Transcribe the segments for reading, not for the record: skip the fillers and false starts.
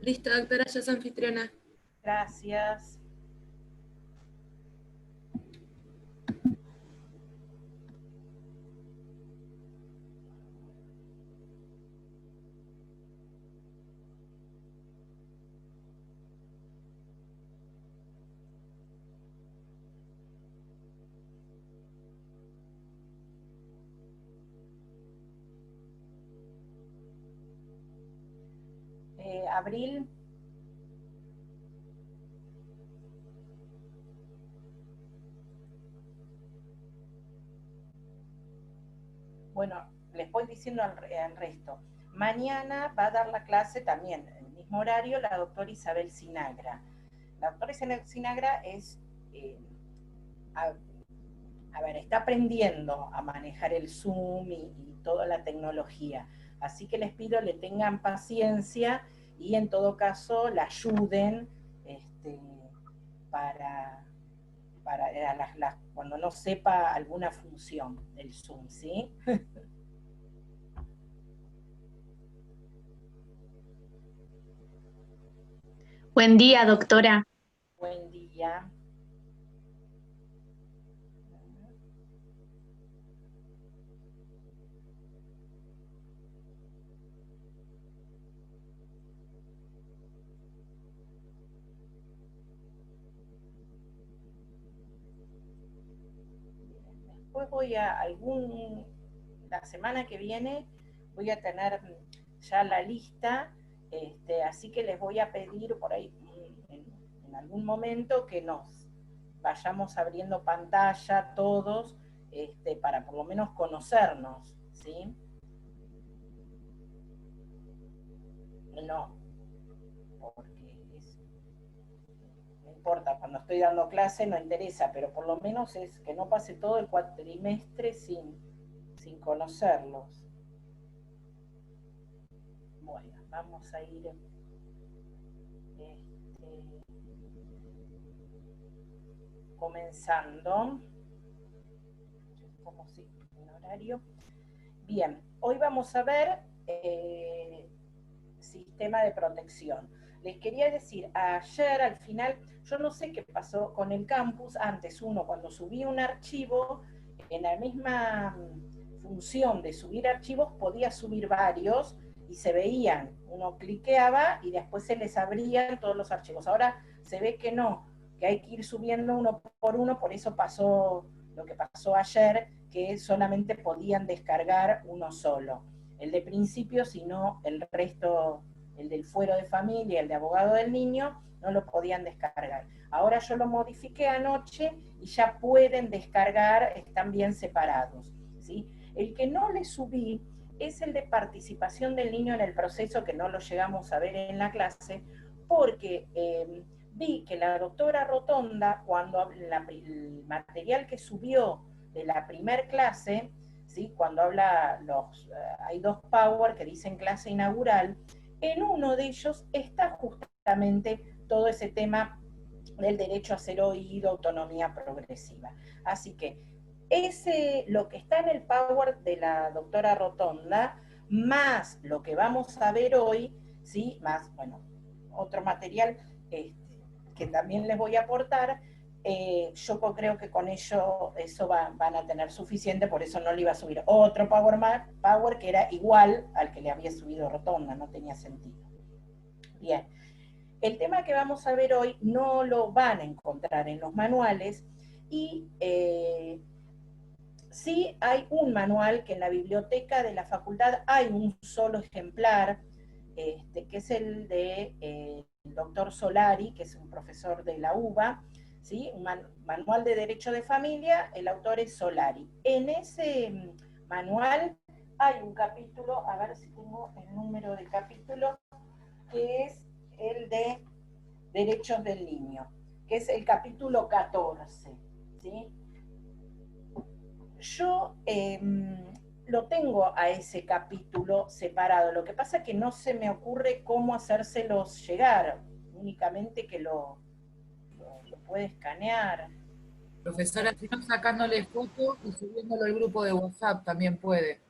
Listo, doctora, ya es anfitriona. Gracias. Abril. Bueno, les voy diciendo al resto. Mañana va a dar la clase también, en el mismo horario, la doctora Isabel Sinagra. La doctora Isabel Sinagra es, a ver, está aprendiendo a manejar el Zoom y toda la tecnología. Así que les pido le tengan paciencia y en todo caso la ayuden para, cuando no sepa alguna función del Zoom, ¿sí? Buen día, doctora. Buen día. Después la semana que viene voy a tener ya la lista, así que les voy a pedir por ahí en algún momento que nos vayamos abriendo pantalla todos, para por lo menos conocernos, ¿sí? No, porque no importa, cuando estoy dando clase no interesa, pero por lo menos es que no pase todo el cuatrimestre sin conocerlos. Bueno, vamos a ir comenzando. Como si un horario. Bien, hoy vamos a ver sistema de protección. Les quería decir, ayer al final, yo no sé qué pasó con el campus, antes uno cuando subía un archivo, en la misma función de subir archivos podía subir varios y se veían, uno cliqueaba y después se les abrían todos los archivos. Ahora se ve que no, que hay que ir subiendo uno, por eso pasó lo que pasó ayer, que solamente podían descargar uno solo. El de principio, sino el resto, el del fuero de familia, el de abogado del niño, no lo podían descargar. Ahora yo lo modifiqué anoche y ya pueden descargar, están bien separados, ¿sí? El que no le subí es el de participación del niño en el proceso, que no lo llegamos a ver en la clase, porque vi que la doctora Rotonda, cuando el material que subió de la primer clase, ¿sí? Cuando habla, hay dos Power que dicen clase inaugural, en uno de ellos está justamente todo ese tema del derecho a ser oído, autonomía progresiva. Así que lo que está en el Power de la doctora Rotonda, más lo que vamos a ver hoy, ¿sí? Más, bueno, otro material que también les voy a aportar, yo creo que con eso van a tener suficiente, por eso no le iba a subir otro Power que era igual al que le había subido Rotonda, no tenía sentido. Bien, el tema que vamos a ver hoy no lo van a encontrar en los manuales y sí hay un manual que en la biblioteca de la facultad hay un solo ejemplar, que es el de el doctor Solari, que es un profesor de la UBA, ¿sí? Un manual de derecho de familia, el autor es Solari. En ese manual hay un capítulo, a ver si tengo el número de capítulo, que es el de derechos del niño, que es el capítulo 14, ¿sí? Yo lo tengo a ese capítulo separado, lo que pasa es que no se me ocurre cómo hacérselos llegar, únicamente que lo puede escanear. Profesora, si no, sacándole foto y subiéndolo al grupo de WhatsApp también puede.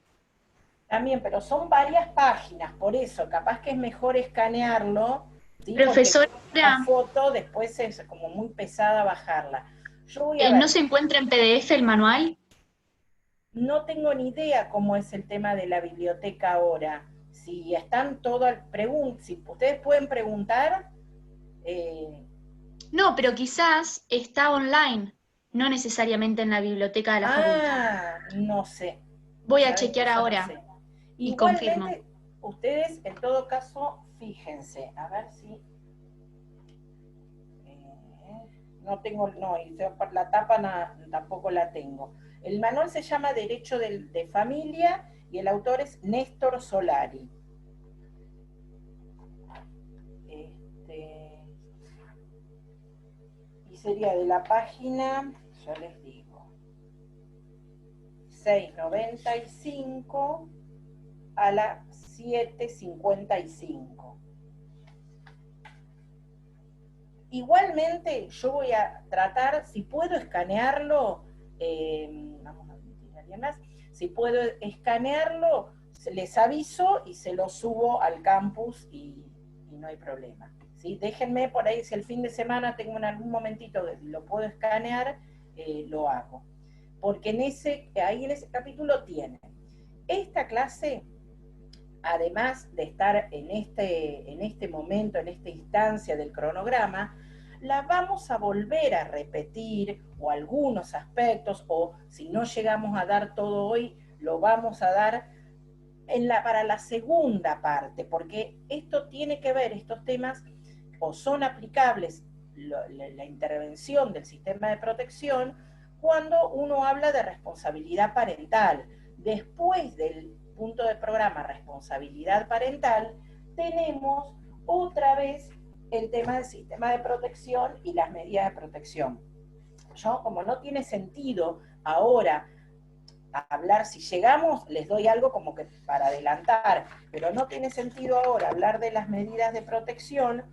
También, pero son varias páginas, por eso, capaz que es mejor escanearlo ¿sí? Profesora, Porque la foto después es como muy pesada bajarla. Yo voy a ver. ¿no se encuentra en PDF el manual? No tengo ni idea cómo es el tema de la biblioteca ahora. Si están todas, si ustedes pueden preguntar. No, pero quizás está online, no necesariamente en la biblioteca de la facultad. No sé. Voy a ¿Saben que chequear eso no ahora sé? y confirmo. Igualmente, ustedes en todo caso, fíjense, a ver si... no tengo, no, y la tapa tampoco la tengo. El manual se llama Derecho de Familia y el autor es Néstor Solari. Y sería de la página, ya les digo, 695 a la 755. Igualmente, yo voy a tratar, si puedo escanearlo, vamos a admitir a alguien más, si puedo escanearlo, les aviso y se lo subo al campus y no hay problema. ¿Sí? Déjenme por ahí, si el fin de semana tengo en algún momentito que lo puedo escanear, lo hago. Porque ahí en ese capítulo tienen esta clase, además de estar en este momento, en esta instancia del cronograma, la vamos a volver a repetir, o algunos aspectos, o si no llegamos a dar todo hoy, lo vamos a dar para la segunda parte, porque esto tiene que ver, estos temas, o son aplicables, la intervención del sistema de protección, cuando uno habla de responsabilidad parental. Después del punto de programa responsabilidad parental, tenemos otra vez el tema del sistema de protección y las medidas de protección. Como no tiene sentido ahora hablar, si llegamos, les doy algo como que para adelantar, pero no tiene sentido ahora hablar de las medidas de protección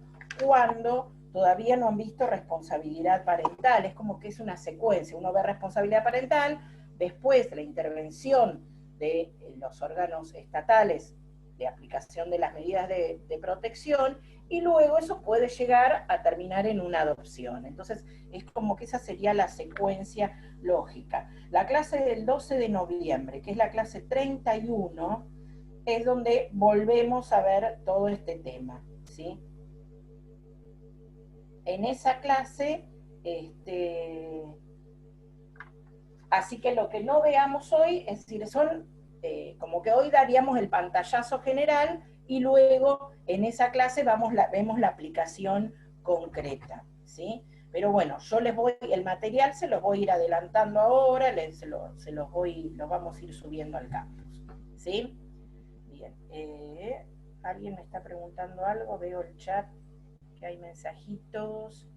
cuando todavía no han visto responsabilidad parental. Es como que es una secuencia. Uno ve responsabilidad parental, después la intervención de los órganos estatales de aplicación de las medidas de protección, y luego eso puede llegar a terminar en una adopción. Entonces, es como que esa sería la secuencia lógica. La clase del 12 de noviembre, que es la clase 31, es donde volvemos a ver todo este tema, ¿sí? En esa clase, así que lo que no veamos hoy, es decir, como que hoy daríamos el pantallazo general y luego en esa clase vemos la aplicación concreta, ¿sí? Pero bueno, el material se los voy a ir adelantando ahora, los vamos a ir subiendo al campus, ¿sí? Bien, ¿alguien me está preguntando algo? Veo el chat, que hay mensajitos.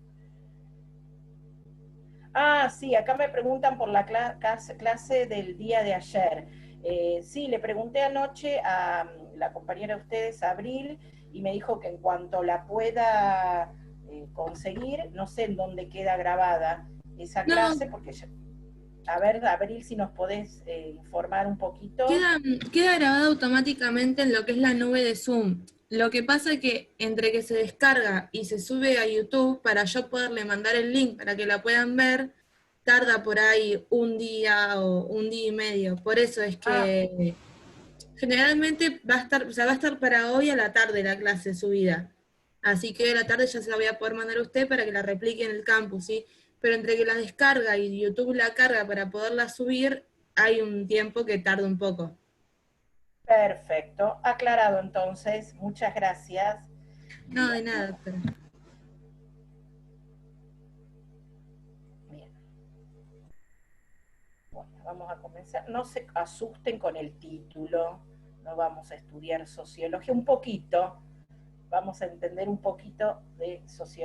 Sí, acá me preguntan por la clase del día de ayer. Sí, le pregunté anoche a la compañera de ustedes, Abril, y me dijo que en cuanto la pueda conseguir, no sé en dónde queda grabada esa clase, porque a ver, Abril, si nos podés informar un poquito. Queda grabado automáticamente en lo que es la nube de Zoom. Lo que pasa es que entre que se descarga y se sube a YouTube, para yo poderle mandar el link para que la puedan ver, tarda por ahí un día o un día y medio. Por eso es que generalmente va a estar para hoy a la tarde la clase subida. Así que a la tarde ya se la voy a poder mandar a usted para que la replique en el campus, ¿sí? Pero entre que la descarga y YouTube la carga para poderla subir, hay un tiempo que tarda un poco. Perfecto, aclarado entonces, muchas gracias. No, de nada, doctora. Bien. Bueno, vamos a comenzar. No se asusten con el título, no vamos a estudiar sociología, un poquito, vamos a entender un poquito de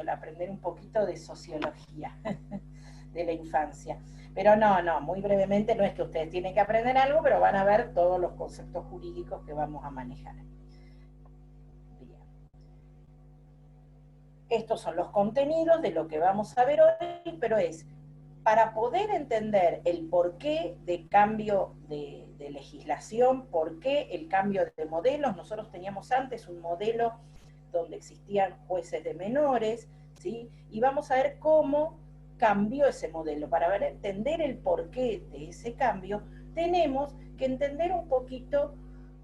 aprender un poquito de sociología de la infancia. Pero no, muy brevemente, no es que ustedes tienen que aprender algo, pero van a ver todos los conceptos jurídicos que vamos a manejar. Bien. Estos son los contenidos de lo que vamos a ver hoy, pero es para poder entender el porqué de cambio de legislación, por qué el cambio de modelos. Nosotros teníamos antes un modelo donde existían jueces de menores, ¿sí? Y vamos a ver cómo cambió ese modelo. Para entender el porqué de ese cambio, tenemos que entender un poquito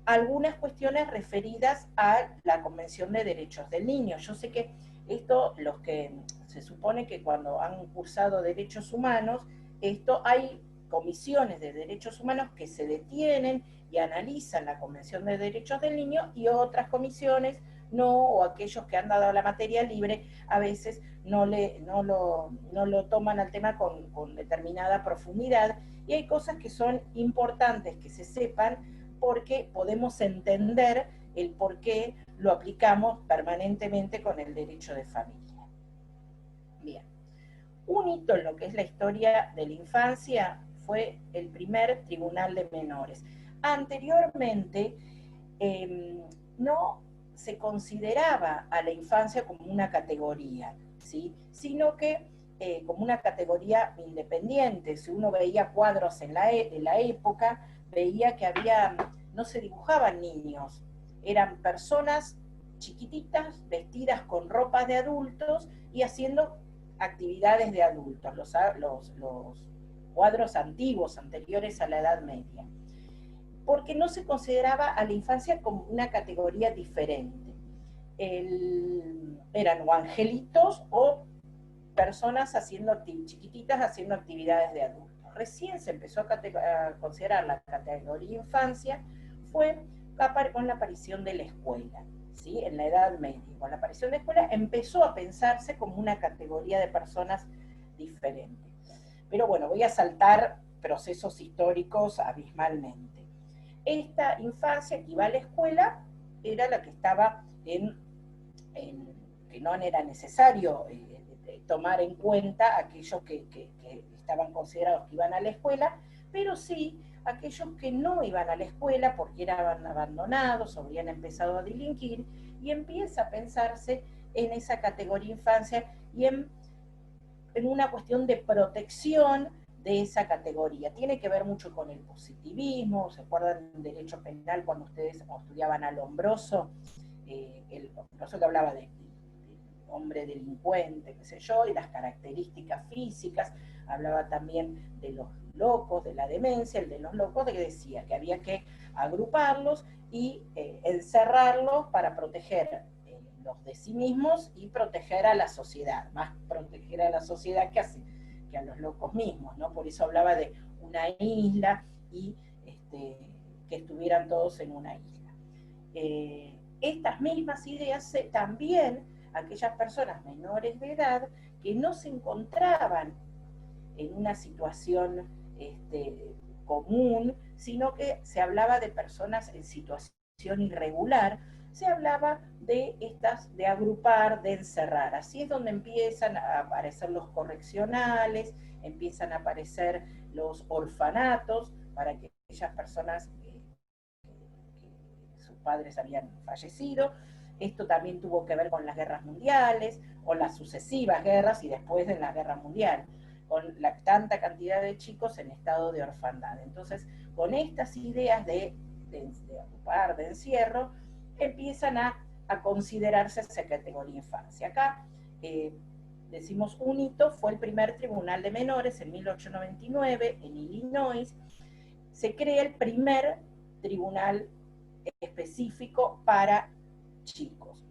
algunas cuestiones referidas a la Convención de Derechos del Niño. Yo sé que esto, los que se supone que cuando han cursado derechos humanos, esto hay comisiones de derechos humanos que se detienen y analizan la Convención de Derechos del Niño, y otras comisiones no, o aquellos que han dado la materia libre a veces no lo toman al tema con determinada profundidad, y hay cosas que son importantes que se sepan porque podemos entender el por qué lo aplicamos permanentemente con el derecho de familia. Bien. Un hito en lo que es la historia de la infancia fue el primer tribunal de menores. Anteriormente no se consideraba a la infancia como una categoría, ¿sí? Sino que como una categoría independiente. Si uno veía cuadros en la época, veía que no se dibujaban niños, eran personas chiquititas vestidas con ropas de adultos y haciendo actividades de adultos, los cuadros antiguos, anteriores a la Edad Media, porque no se consideraba a la infancia como una categoría diferente. Eran o angelitos o personas chiquititas haciendo actividades de adultos. Recién se empezó a considerar la categoría infancia, fue con la aparición de la escuela, ¿sí? En la Edad Media. Con la aparición de la escuela empezó a pensarse como una categoría de personas diferentes. Pero bueno, voy a saltar procesos históricos abismalmente. Esta infancia que iba a la escuela era la que estaba que no era necesario tomar en cuenta aquellos que estaban considerados que iban a la escuela, pero sí aquellos que no iban a la escuela porque eran abandonados o habían empezado a delinquir, y empieza a pensarse en esa categoría infancia y en una cuestión de protección de esa categoría. Tiene que ver mucho con el positivismo. ¿Se acuerdan del derecho penal cuando ustedes estudiaban a Lombroso? El Lombroso que hablaba de hombre delincuente, qué sé yo, y las características físicas. Hablaba también de los locos, de la demencia, el de los locos, de que decía que había que agruparlos y encerrarlos para proteger los de sí mismos y proteger a la sociedad, más proteger a la sociedad que a los locos mismos, ¿no? Por eso hablaba de una isla y que estuvieran todos en una isla. Estas mismas ideas también aquellas personas menores de edad que no se encontraban en una situación común, sino que se hablaba de personas en situación irregular, se hablaba de agrupar, de encerrar. Así es donde empiezan a aparecer los correccionales, empiezan a aparecer los orfanatos, para que aquellas personas que sus padres habían fallecido. Esto también tuvo que ver con las guerras mundiales, o las sucesivas guerras y después de la guerra mundial, con tanta cantidad de chicos en estado de orfandad. Entonces, con estas ideas de agrupar, de encierro, empiezan a considerarse esa categoría infancia. Acá decimos un hito, fue el primer tribunal de menores en 1899 en Illinois. Se crea el primer tribunal específico para chicos.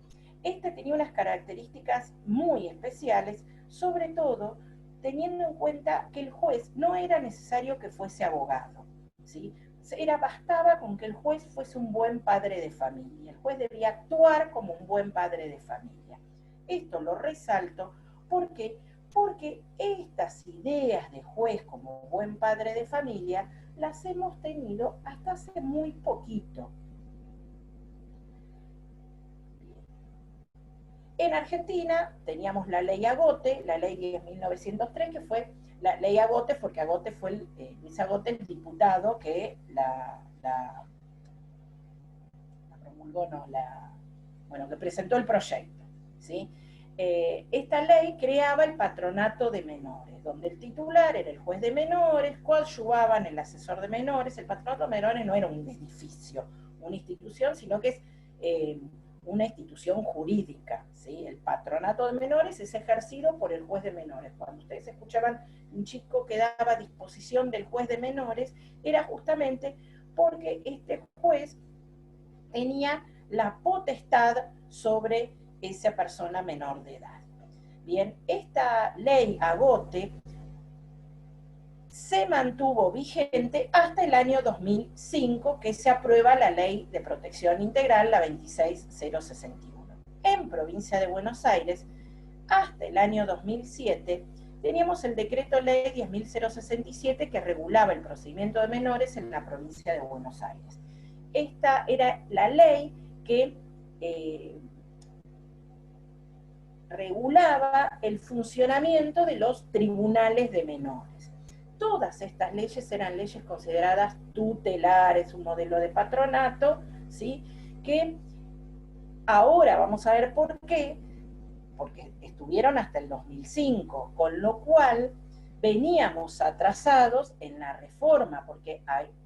Este tenía unas características muy especiales, sobre todo teniendo en cuenta que el juez no era necesario que fuese abogado, ¿sí? Bastaba con que el juez fuese un buen padre de familia. El juez debía actuar como un buen padre de familia. Esto lo resalto porque estas ideas de juez como buen padre de familia las hemos tenido hasta hace muy poquito. En Argentina teníamos la ley Agote, la ley 10.903, que fue la ley Agote, porque Agote fue Luis Agote, el diputado que que presentó el proyecto, ¿sí? Esta ley creaba el patronato de menores, donde el titular era el juez de menores, coadyuvaban el asesor de menores. El patronato de menores no era un edificio, una institución, sino que es una institución jurídica, ¿sí? El patronato de menores es ejercido por el juez de menores. Cuando ustedes escuchaban un chico que daba a disposición del juez de menores, era justamente porque este juez tenía la potestad sobre esa persona menor de edad. Bien, esta ley Agote se mantuvo vigente hasta el año 2005, que se aprueba la Ley de Protección Integral, la 26061. En provincia de Buenos Aires, hasta el año 2007, teníamos el decreto ley 10.067 que regulaba el procedimiento de menores en la provincia de Buenos Aires. Esta era la ley que regulaba el funcionamiento de los tribunales de menores. Todas estas leyes eran leyes consideradas tutelares, un modelo de patronato, ¿sí? Que ahora vamos a ver por qué, porque estuvieron hasta el 2005, con lo cual veníamos atrasados en la reforma, porque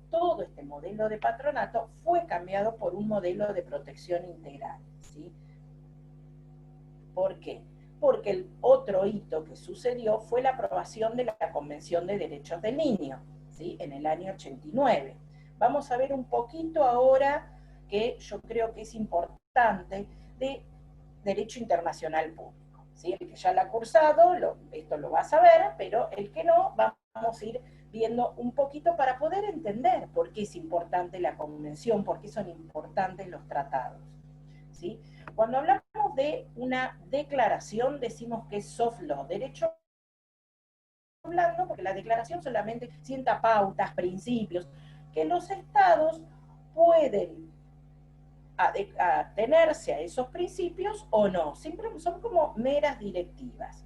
todo este modelo de patronato fue cambiado por un modelo de protección integral, ¿sí? ¿Por qué? Porque el otro hito que sucedió fue la aprobación de la Convención de Derechos del Niño, ¿sí? En el año 89. Vamos a ver un poquito ahora, que yo creo que es importante, de Derecho Internacional Público, ¿sí? El que ya lo ha cursado, esto lo va a saber, pero el que no, vamos a ir viendo un poquito para poder entender por qué es importante la Convención, por qué son importantes los tratados, ¿sí? Cuando hablamos de una declaración, decimos que es soft law, derecho blando, porque la declaración solamente sienta pautas, principios, que los estados pueden atenerse a esos principios o no, siempre son como meras directivas.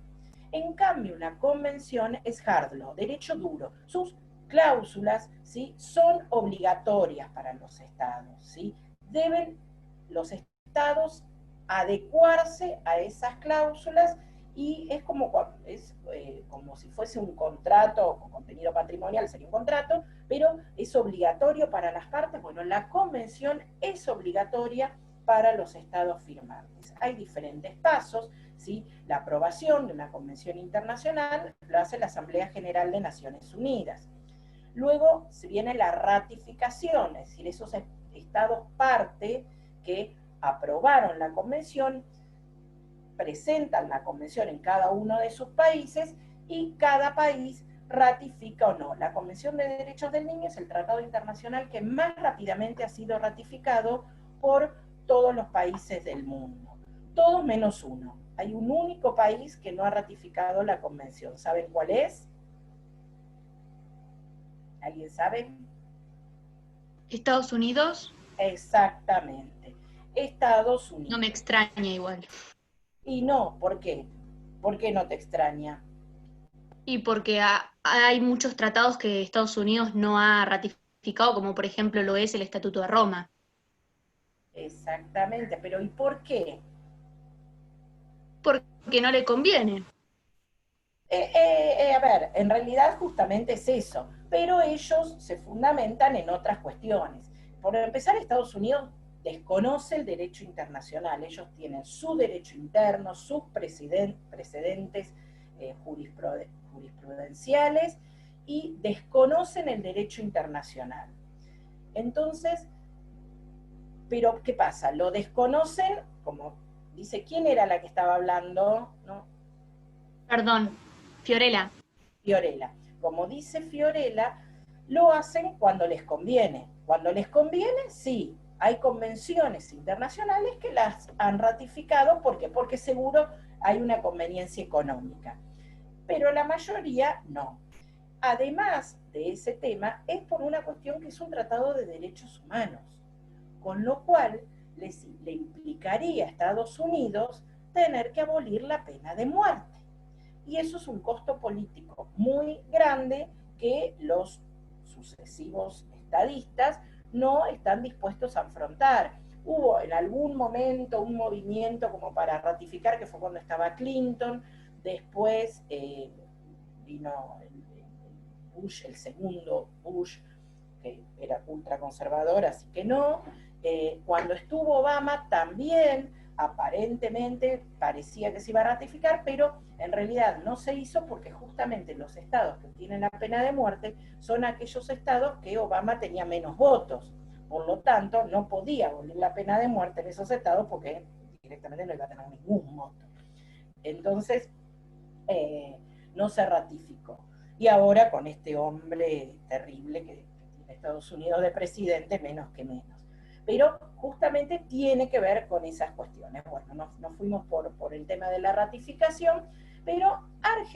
En cambio, una convención es hard law, derecho duro. Sus cláusulas, ¿sí?, son obligatorias para los estados, ¿sí? Deben los estados adecuarse a esas cláusulas y es como si fuese un contrato con contenido patrimonial, sería un contrato, pero es obligatorio para las partes. Bueno, la convención es obligatoria para los estados firmantes. Hay diferentes pasos, ¿sí? La aprobación de una convención internacional lo hace la Asamblea General de Naciones Unidas. Luego se viene la ratificación, es decir, esos estados parte que aprobaron la convención, presentan la convención en cada uno de sus países y cada país ratifica o no. La Convención de Derechos del Niño es el tratado internacional que más rápidamente ha sido ratificado por todos los países del mundo. Todos menos uno. Hay un único país que no ha ratificado la convención. ¿Saben cuál es? ¿Alguien sabe? ¿Estados Unidos? Exactamente. Estados Unidos. No me extraña igual. Y no, ¿por qué? ¿Por qué no te extraña? Y porque hay muchos tratados que Estados Unidos no ha ratificado, como por ejemplo lo es el Estatuto de Roma. Exactamente, pero ¿y por qué? Porque no le conviene. A ver, en realidad justamente es eso, pero ellos se fundamentan en otras cuestiones. Por empezar, Estados Unidos desconoce el derecho internacional, ellos tienen su derecho interno, sus precedentes jurisprudenciales y desconocen el derecho internacional. Entonces, pero ¿qué pasa? Lo desconocen, como dice, ¿quién era la que estaba hablando? ¿No? Perdón, Fiorella. Fiorella. Como dice Fiorella, lo hacen cuando les conviene. Cuando les conviene, sí. Hay convenciones internacionales que las han ratificado. ¿Por qué? Porque seguro hay una conveniencia económica. Pero la mayoría no. Además de ese tema, es por una cuestión que es un tratado de derechos humanos. Con lo cual, le implicaría a Estados Unidos tener que abolir la pena de muerte. Y eso es un costo político muy grande que los sucesivos estadistas no están dispuestos a afrontar. Hubo en algún momento un movimiento como para ratificar, que fue cuando estaba Clinton, después vino Bush, el segundo Bush, que era ultraconservador, así que no, Cuando estuvo Obama también aparentemente parecía que se iba a ratificar, pero en realidad no se hizo porque justamente los estados que tienen la pena de muerte son aquellos estados que Obama tenía menos votos. Por lo tanto, no podía abolir la pena de muerte en esos estados porque directamente no iba a tener ningún voto. Entonces, no se ratificó. Y ahora con este hombre terrible que tiene Estados Unidos de presidente, menos que menos. Pero justamente tiene que ver con esas cuestiones. Bueno, nos fuimos por el tema de la ratificación, pero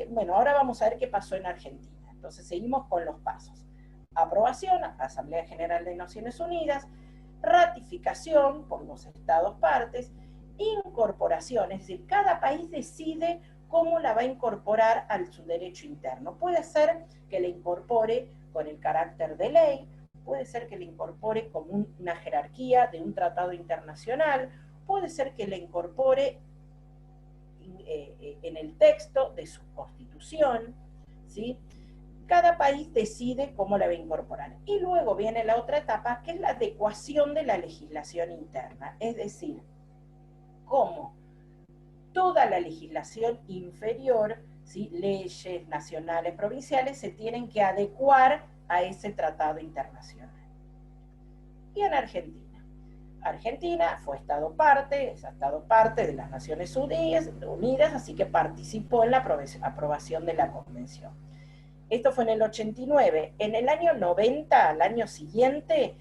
bueno, ahora vamos a ver qué pasó en Argentina. Entonces seguimos con los pasos. Aprobación, Asamblea General de Naciones Unidas, ratificación por los estados partes, incorporación, es decir, cada país decide cómo la va a incorporar a su derecho interno. Puede ser que la incorpore con el carácter de ley, puede ser que la incorpore como una jerarquía de un tratado internacional, puede ser que la incorpore en el texto de su constitución, ¿sí? Cada país decide cómo la va a incorporar. Y luego viene la otra etapa, que es la adecuación de la legislación interna, es decir, cómo toda la legislación inferior, ¿sí? Leyes nacionales, provinciales, se tienen que adecuar a ese tratado internacional. Y en Argentina. Argentina fue Estado parte, es Estado parte de las Naciones Unidas, así que participó en la aprobación de la Convención. Esto fue en el 89. En el año 90, al año siguiente,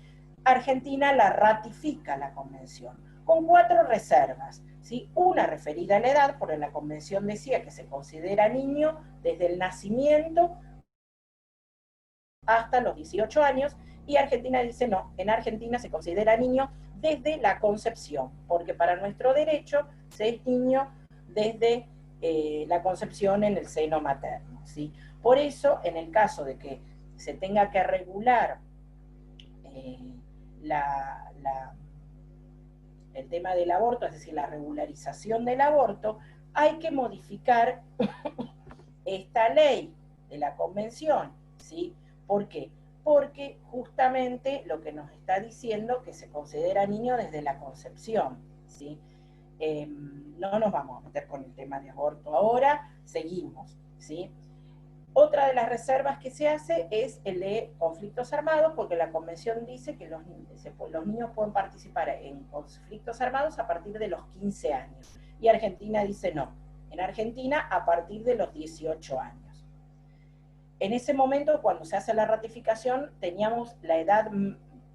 Argentina la ratifica la Convención, con 4 reservas. ¿Sí? Una referida a la edad, porque la Convención decía que se considera niño desde el nacimiento hasta los 18 años, y Argentina dice no, en Argentina se considera niño desde la concepción, porque para nuestro derecho se es niño desde la concepción en el seno materno, ¿sí? Por eso, en el caso de que se tenga que regular el tema del aborto, es decir, la regularización del aborto, hay que modificar esta ley de la Convención, ¿sí? ¿Por qué? Porque justamente lo que nos está diciendo que se considera niño desde la concepción, ¿sí? No nos vamos a meter con el tema de aborto ahora, seguimos, ¿sí? Otra de las reservas que se hace es el de conflictos armados, porque la Convención dice que los niños pueden participar en conflictos armados a partir de los 15 años. Y Argentina dice no. En Argentina a partir de los 18 años. En ese momento, cuando se hace la ratificación, teníamos la edad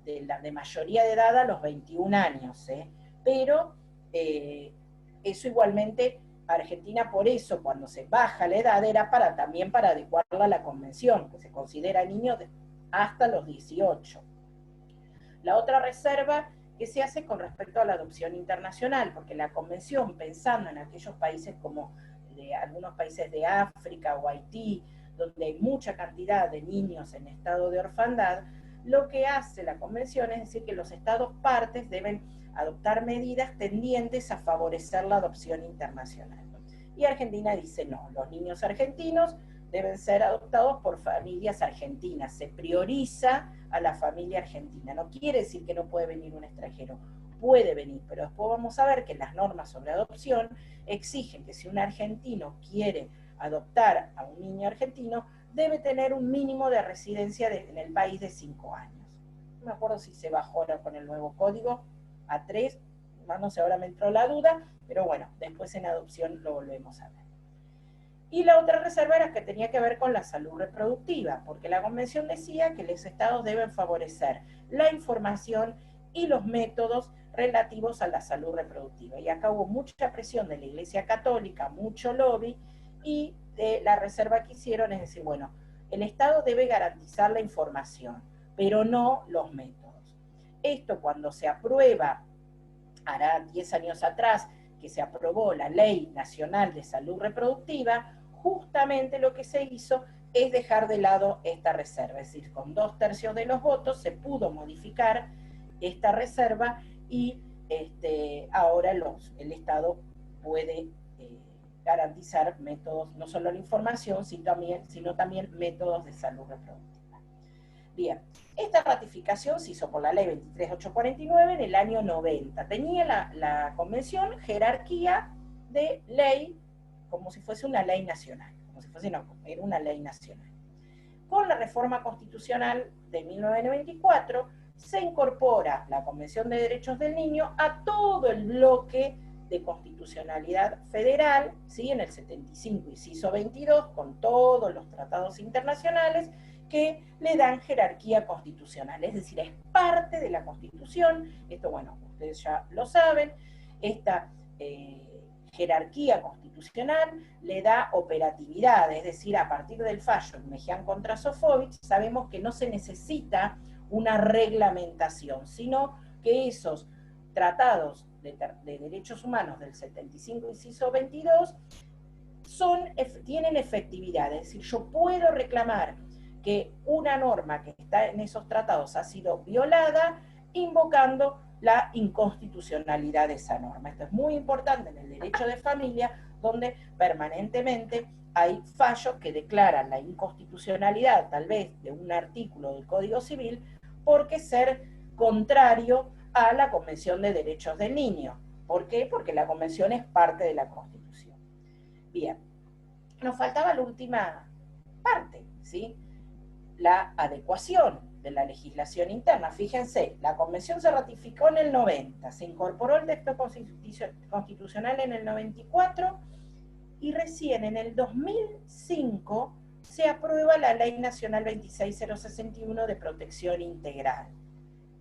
de mayoría de edad a los 21 años. Pero eso igualmente... Argentina, por eso, cuando se baja la edad, era también para adecuarla a la Convención, que se considera niño hasta los 18. La otra reserva que se hace con respecto a la adopción internacional, porque la Convención, pensando en aquellos países como algunos países de África o Haití, donde hay mucha cantidad de niños en estado de orfandad, lo que hace la Convención es decir que los estados partes deben adoptar medidas tendientes a favorecer la adopción internacional. Y Argentina dice no, los niños argentinos deben ser adoptados por familias argentinas, se prioriza a la familia argentina, no quiere decir que no puede venir un extranjero, puede venir, pero después vamos a ver que las normas sobre adopción exigen que si un argentino quiere adoptar a un niño argentino, debe tener un mínimo de residencia en el país de 5 años. No me acuerdo si se bajó ahora con el nuevo código a 3, no sé, ahora me entró la duda, pero bueno, después en adopción lo volvemos a ver. Y la otra reserva era que tenía que ver con la salud reproductiva, porque la Convención decía que los estados deben favorecer la información y los métodos relativos a la salud reproductiva. Y acá hubo mucha presión de la Iglesia Católica, mucho lobby, y la reserva que hicieron es decir, bueno, el Estado debe garantizar la información, pero no los métodos. Esto cuando se aprueba, hará 10 años atrás, que se aprobó la Ley Nacional de Salud Reproductiva, justamente lo que se hizo es dejar de lado esta reserva, es decir, con 2/3 de los votos se pudo modificar esta reserva y ahora el Estado puede garantizar métodos, no solo la información, sino también métodos de salud reproductiva. Bien, esta ratificación se hizo por la ley 23849 en el año 90. Tenía la convención jerarquía de ley como si fuese una ley nacional, como si fuese, no, era una ley nacional. Con la reforma constitucional de 1994 se incorpora la Convención de Derechos del Niño a todo el bloque de constitucionalidad federal, ¿sí? En el 75, inciso 22, con todos los tratados internacionales que le dan jerarquía constitucional, es decir, es parte de la Constitución. Esto, bueno, ustedes ya lo saben. Esta jerarquía constitucional le da operatividad, es decir, a partir del fallo en Mejián contra Sofovich, sabemos que no se necesita una reglamentación, sino que esos tratados de derechos humanos del 75, inciso 22, tienen efectividad, es decir, yo puedo reclamar que una norma que está en esos tratados ha sido violada, invocando la inconstitucionalidad de esa norma. Esto es muy importante en el derecho de familia, donde permanentemente hay fallos que declaran la inconstitucionalidad, tal vez, de un artículo del Código Civil, porque ser contrario a la Convención de Derechos del Niño. ¿Por qué? Porque la Convención es parte de la Constitución. Bien, nos faltaba la última parte, ¿sí? La adecuación de la legislación interna. Fíjense, la Convención se ratificó en el 90, se incorporó el texto constitucional en el 94, y recién en el 2005 se aprueba la Ley Nacional 26061 de Protección Integral.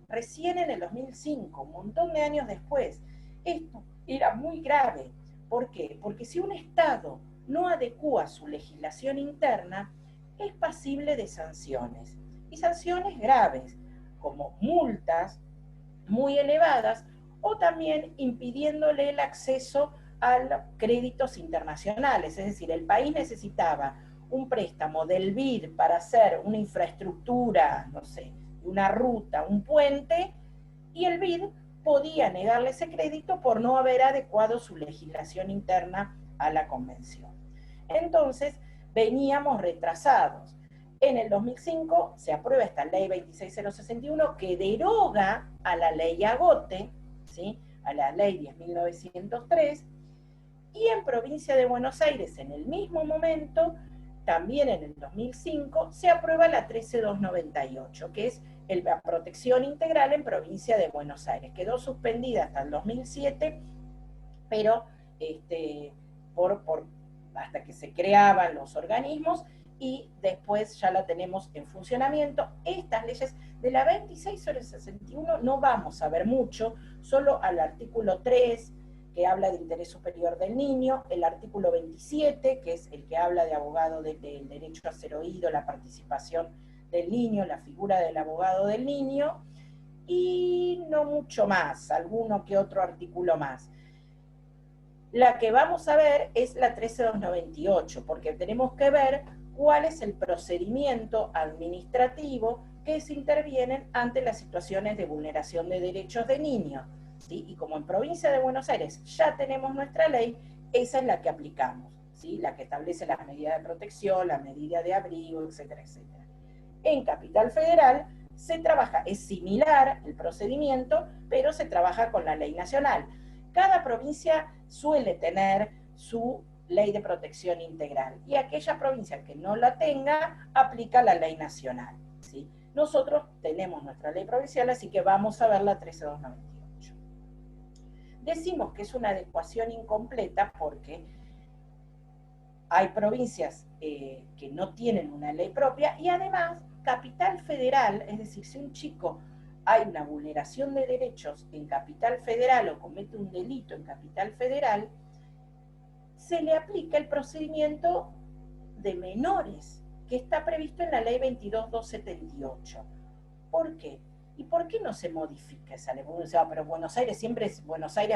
Recién en el 2005, un montón de años después. Esto era muy grave. ¿Por qué? Porque si un Estado no adecúa su legislación interna, es pasible de sanciones, y sanciones graves, como multas muy elevadas, o también impidiéndole el acceso a créditos internacionales. Es decir, el país necesitaba un préstamo del BID para hacer una infraestructura, no sé, una ruta, un puente, y el BID podía negarle ese crédito por no haber adecuado su legislación interna a la convención. Entonces, veníamos retrasados. En el 2005 se aprueba esta ley 26061 que deroga a la ley Agote, ¿sí? A la ley 10.903, y en provincia de Buenos Aires, en el mismo momento, también en el 2005, se aprueba la 13298, que es la protección integral en provincia de Buenos Aires. Quedó suspendida hasta el 2007, pero hasta que se creaban los organismos, y después ya la tenemos en funcionamiento. Estas leyes de la 2661 no vamos a ver mucho, solo al artículo 3, que habla de interés superior del niño, el artículo 27, que es el que habla de abogado del derecho a ser oído, la participación del niño, la figura del abogado del niño, y no mucho más, alguno que otro artículo más. La que vamos a ver es la 13298, porque tenemos que ver cuál es el procedimiento administrativo que se intervienen ante las situaciones de vulneración de derechos de niños, ¿sí? Y como en provincia de Buenos Aires ya tenemos nuestra ley, esa es la que aplicamos, ¿sí? La que establece las medidas de protección, la medida de abrigo, etcétera, etcétera. En Capital Federal se trabaja, es similar el procedimiento, pero se trabaja con la ley nacional. Cada provincia suele tener su ley de protección integral, y aquella provincia que no la tenga, aplica la ley nacional, ¿sí? Nosotros tenemos nuestra ley provincial, así que vamos a ver la 13298. Decimos que es una adecuación incompleta porque hay provincias que no tienen una ley propia, y además Capital Federal, es decir, si un chico hay una vulneración de derechos en Capital Federal o comete un delito en Capital Federal, se le aplica el procedimiento de menores, que está previsto en la ley 22278. ¿Por qué? ¿Y por qué no se modifica esa ley? O sea, pero Buenos Aires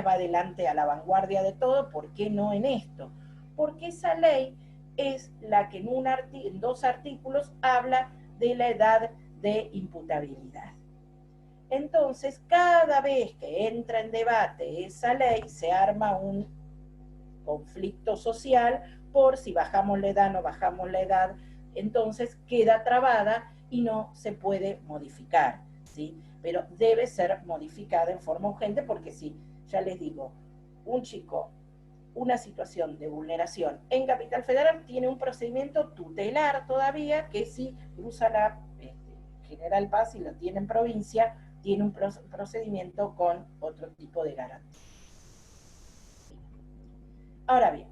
va adelante a la vanguardia de todo, ¿por qué no en esto? Porque esa ley es la que en dos artículos habla de la edad de imputabilidad. Entonces, cada vez que entra en debate esa ley, se arma un conflicto social por si bajamos la edad, no bajamos la edad, entonces queda trabada y no se puede modificar, ¿sí? Pero debe ser modificada en forma urgente porque si, ya les digo, un chico, una situación de vulneración en Capital Federal tiene un procedimiento tutelar todavía que si cruza la General Paz y lo tiene en provincia, tiene un procedimiento con otro tipo de garantía. Ahora bien,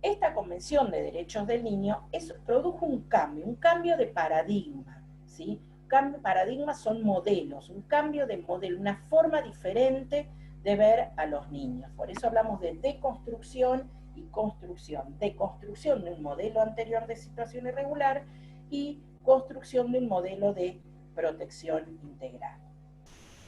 esta Convención de Derechos del Niño produjo un cambio de paradigma, ¿sí? Cambio de paradigma son modelos, un cambio de modelo, una forma diferente de ver a los niños. Por eso hablamos de deconstrucción y construcción. Deconstrucción de un modelo anterior de situación irregular y construcción de un modelo de protección integral.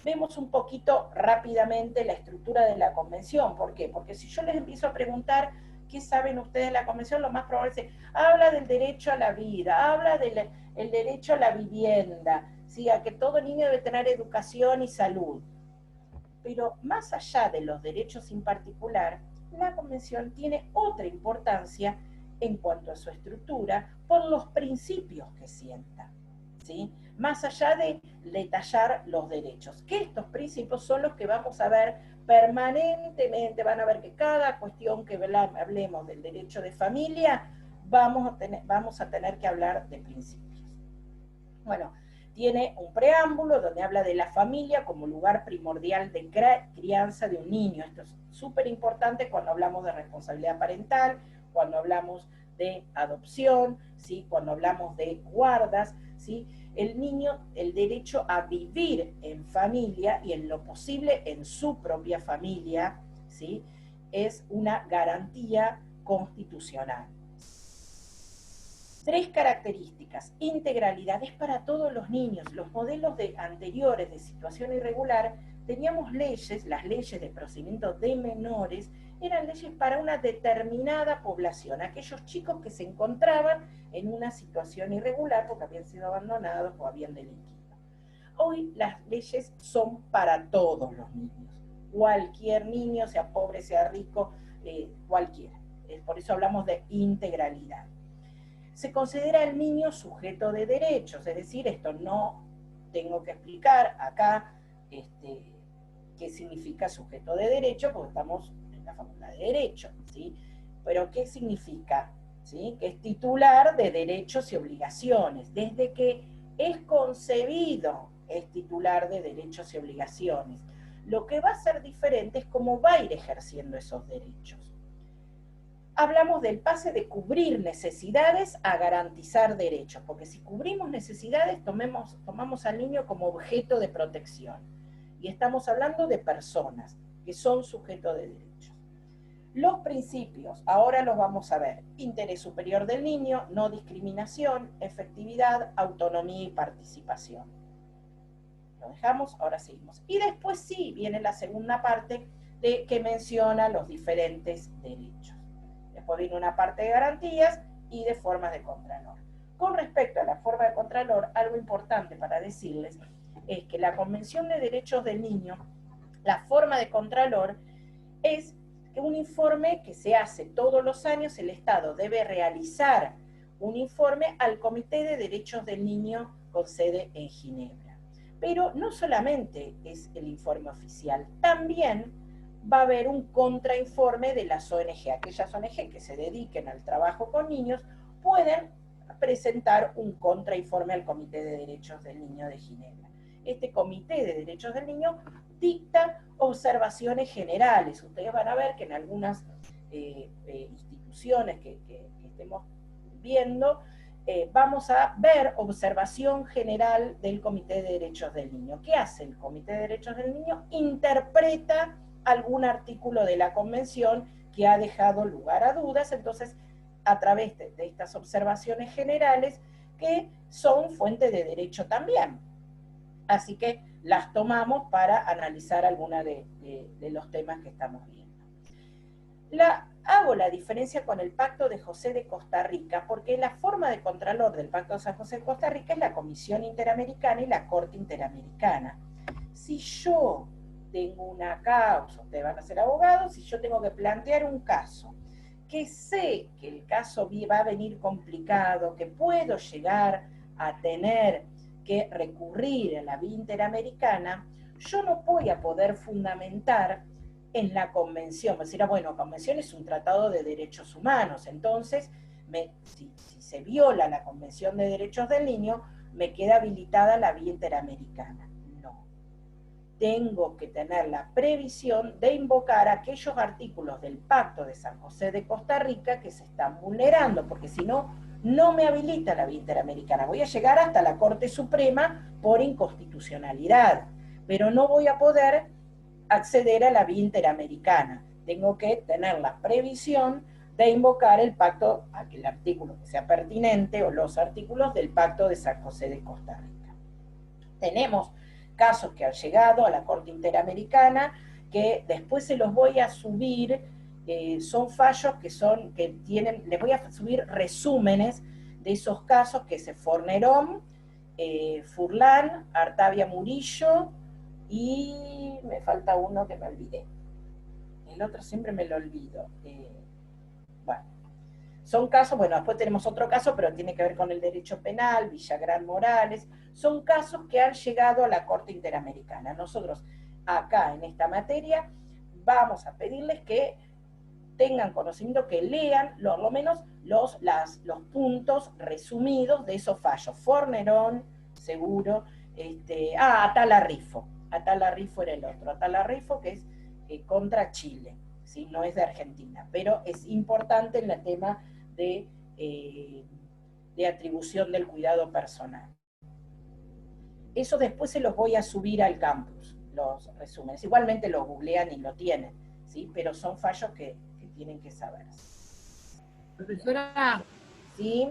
Vemos un poquito rápidamente la estructura de la Convención. ¿Por qué? Porque si yo les empiezo a preguntar ¿qué saben ustedes de la Convención? Lo más probable es que habla del derecho a la vida, habla del derecho a la vivienda, ¿sí? A que todo niño debe tener educación y salud. Pero más allá de los derechos en particular, la Convención tiene otra importancia en cuanto a su estructura por los principios que sienta, ¿sí? Más allá de detallar los derechos, que estos principios son los que vamos a ver permanentemente. Van a ver que cada cuestión que hablemos del derecho de familia, vamos a tener que hablar de principios. Bueno, tiene un preámbulo donde habla de la familia como lugar primordial de crianza de un niño. Esto es súper importante cuando hablamos de responsabilidad parental, cuando hablamos de adopción, ¿sí? Cuando hablamos de guardas, ¿sí? El niño, el derecho a vivir en familia y en lo posible en su propia familia, ¿sí? Es una garantía constitucional. 3 características. Integralidad es para todos los niños. Los modelos anteriores de situación irregular, teníamos leyes, las leyes de procedimiento de menores, eran leyes para una determinada población, aquellos chicos que se encontraban en una situación irregular porque habían sido abandonados o habían delinquido. Hoy las leyes son para todos los niños. Cualquier niño, sea pobre, sea rico, cualquiera. Por eso hablamos de integralidad. Se considera el niño sujeto de derechos, es decir, esto no tengo que explicar acá qué significa sujeto de derecho, porque estamos en la facultad de Derecho, ¿sí? Pero ¿qué significa? ¿Sí? Que es titular de derechos y obligaciones. Desde que es concebido es titular de derechos y obligaciones. Lo que va a ser diferente es cómo va a ir ejerciendo esos derechos. Hablamos del pase de cubrir necesidades a garantizar derechos, porque si cubrimos necesidades, tomamos al niño como objeto de protección. Y estamos hablando de personas que son sujetos de derechos. Los principios, ahora los vamos a ver. Interés superior del niño, no discriminación, efectividad, autonomía y participación. Lo dejamos, ahora seguimos. Y después sí, viene la segunda parte que menciona los diferentes derechos. Después viene una parte de garantías y de formas de contralor. Con respecto a la forma de contralor, algo importante para decirles es que la Convención de Derechos del Niño, la forma de contralor es que un informe que se hace todos los años, el Estado debe realizar un informe al Comité de Derechos del Niño con sede en Ginebra. Pero no solamente es el informe oficial, también va a haber un contrainforme de las ONG. Aquellas ONG que se dediquen al trabajo con niños pueden presentar un contrainforme al Comité de Derechos del Niño de Ginebra. Este Comité de Derechos del Niño dicta observaciones generales. Ustedes van a ver que en algunas instituciones que estemos viendo, vamos a ver observación general del Comité de Derechos del Niño. ¿Qué hace el Comité de Derechos del Niño? Interpreta algún artículo de la Convención que ha dejado lugar a dudas, entonces a través de estas observaciones generales que son fuente de derecho también. Así que las tomamos para analizar algunos de los temas que estamos viendo. Hago la diferencia con el Pacto de José de Costa Rica, porque la forma de contralor del Pacto de San José de Costa Rica es la Comisión Interamericana y la Corte Interamericana. Si yo tengo una causa, ustedes van a ser abogados, si yo tengo que plantear un caso, que sé que el caso va a venir complicado, que puedo llegar a tener que recurrir a la vía interamericana, yo no voy a poder fundamentar en la convención. Me dirá, bueno, convención es un tratado de derechos humanos, entonces, si se viola la Convención de Derechos del Niño, me queda habilitada la vía interamericana. No. Tengo que tener la previsión de invocar aquellos artículos del Pacto de San José de Costa Rica que se están vulnerando, porque si no, no me habilita la vía interamericana. Voy a llegar hasta la Corte Suprema por inconstitucionalidad, pero no voy a poder acceder a la vía interamericana. Tengo que tener la previsión de invocar el pacto, aquel artículo que sea pertinente, o los artículos del Pacto de San José de Costa Rica. Tenemos casos que han llegado a la Corte Interamericana, que después se los voy a subir, son fallos que tienen, les voy a subir resúmenes de esos casos, que es Fornerón, Furlan, Artavia Murillo, y me falta uno que me olvidé. El otro siempre me lo olvido. Bueno, son casos, bueno, después tenemos otro caso, pero tiene que ver con el derecho penal, Villagrán Morales, son casos que han llegado a la Corte Interamericana. Nosotros, acá en esta materia, vamos a pedirles que tengan conocimiento, que lean por lo menos los puntos resumidos de esos fallos. Fornerón, seguro, Atala Rifo era el otro, Atala Rifo, que es contra Chile, ¿sí? No es de Argentina, pero es importante en el tema de atribución del cuidado personal. Eso después se los voy a subir al campus, los resúmenes. Igualmente lo googlean y lo tienen, ¿sí? Pero son fallos que tienen que saber. Profesora, ¿Sí?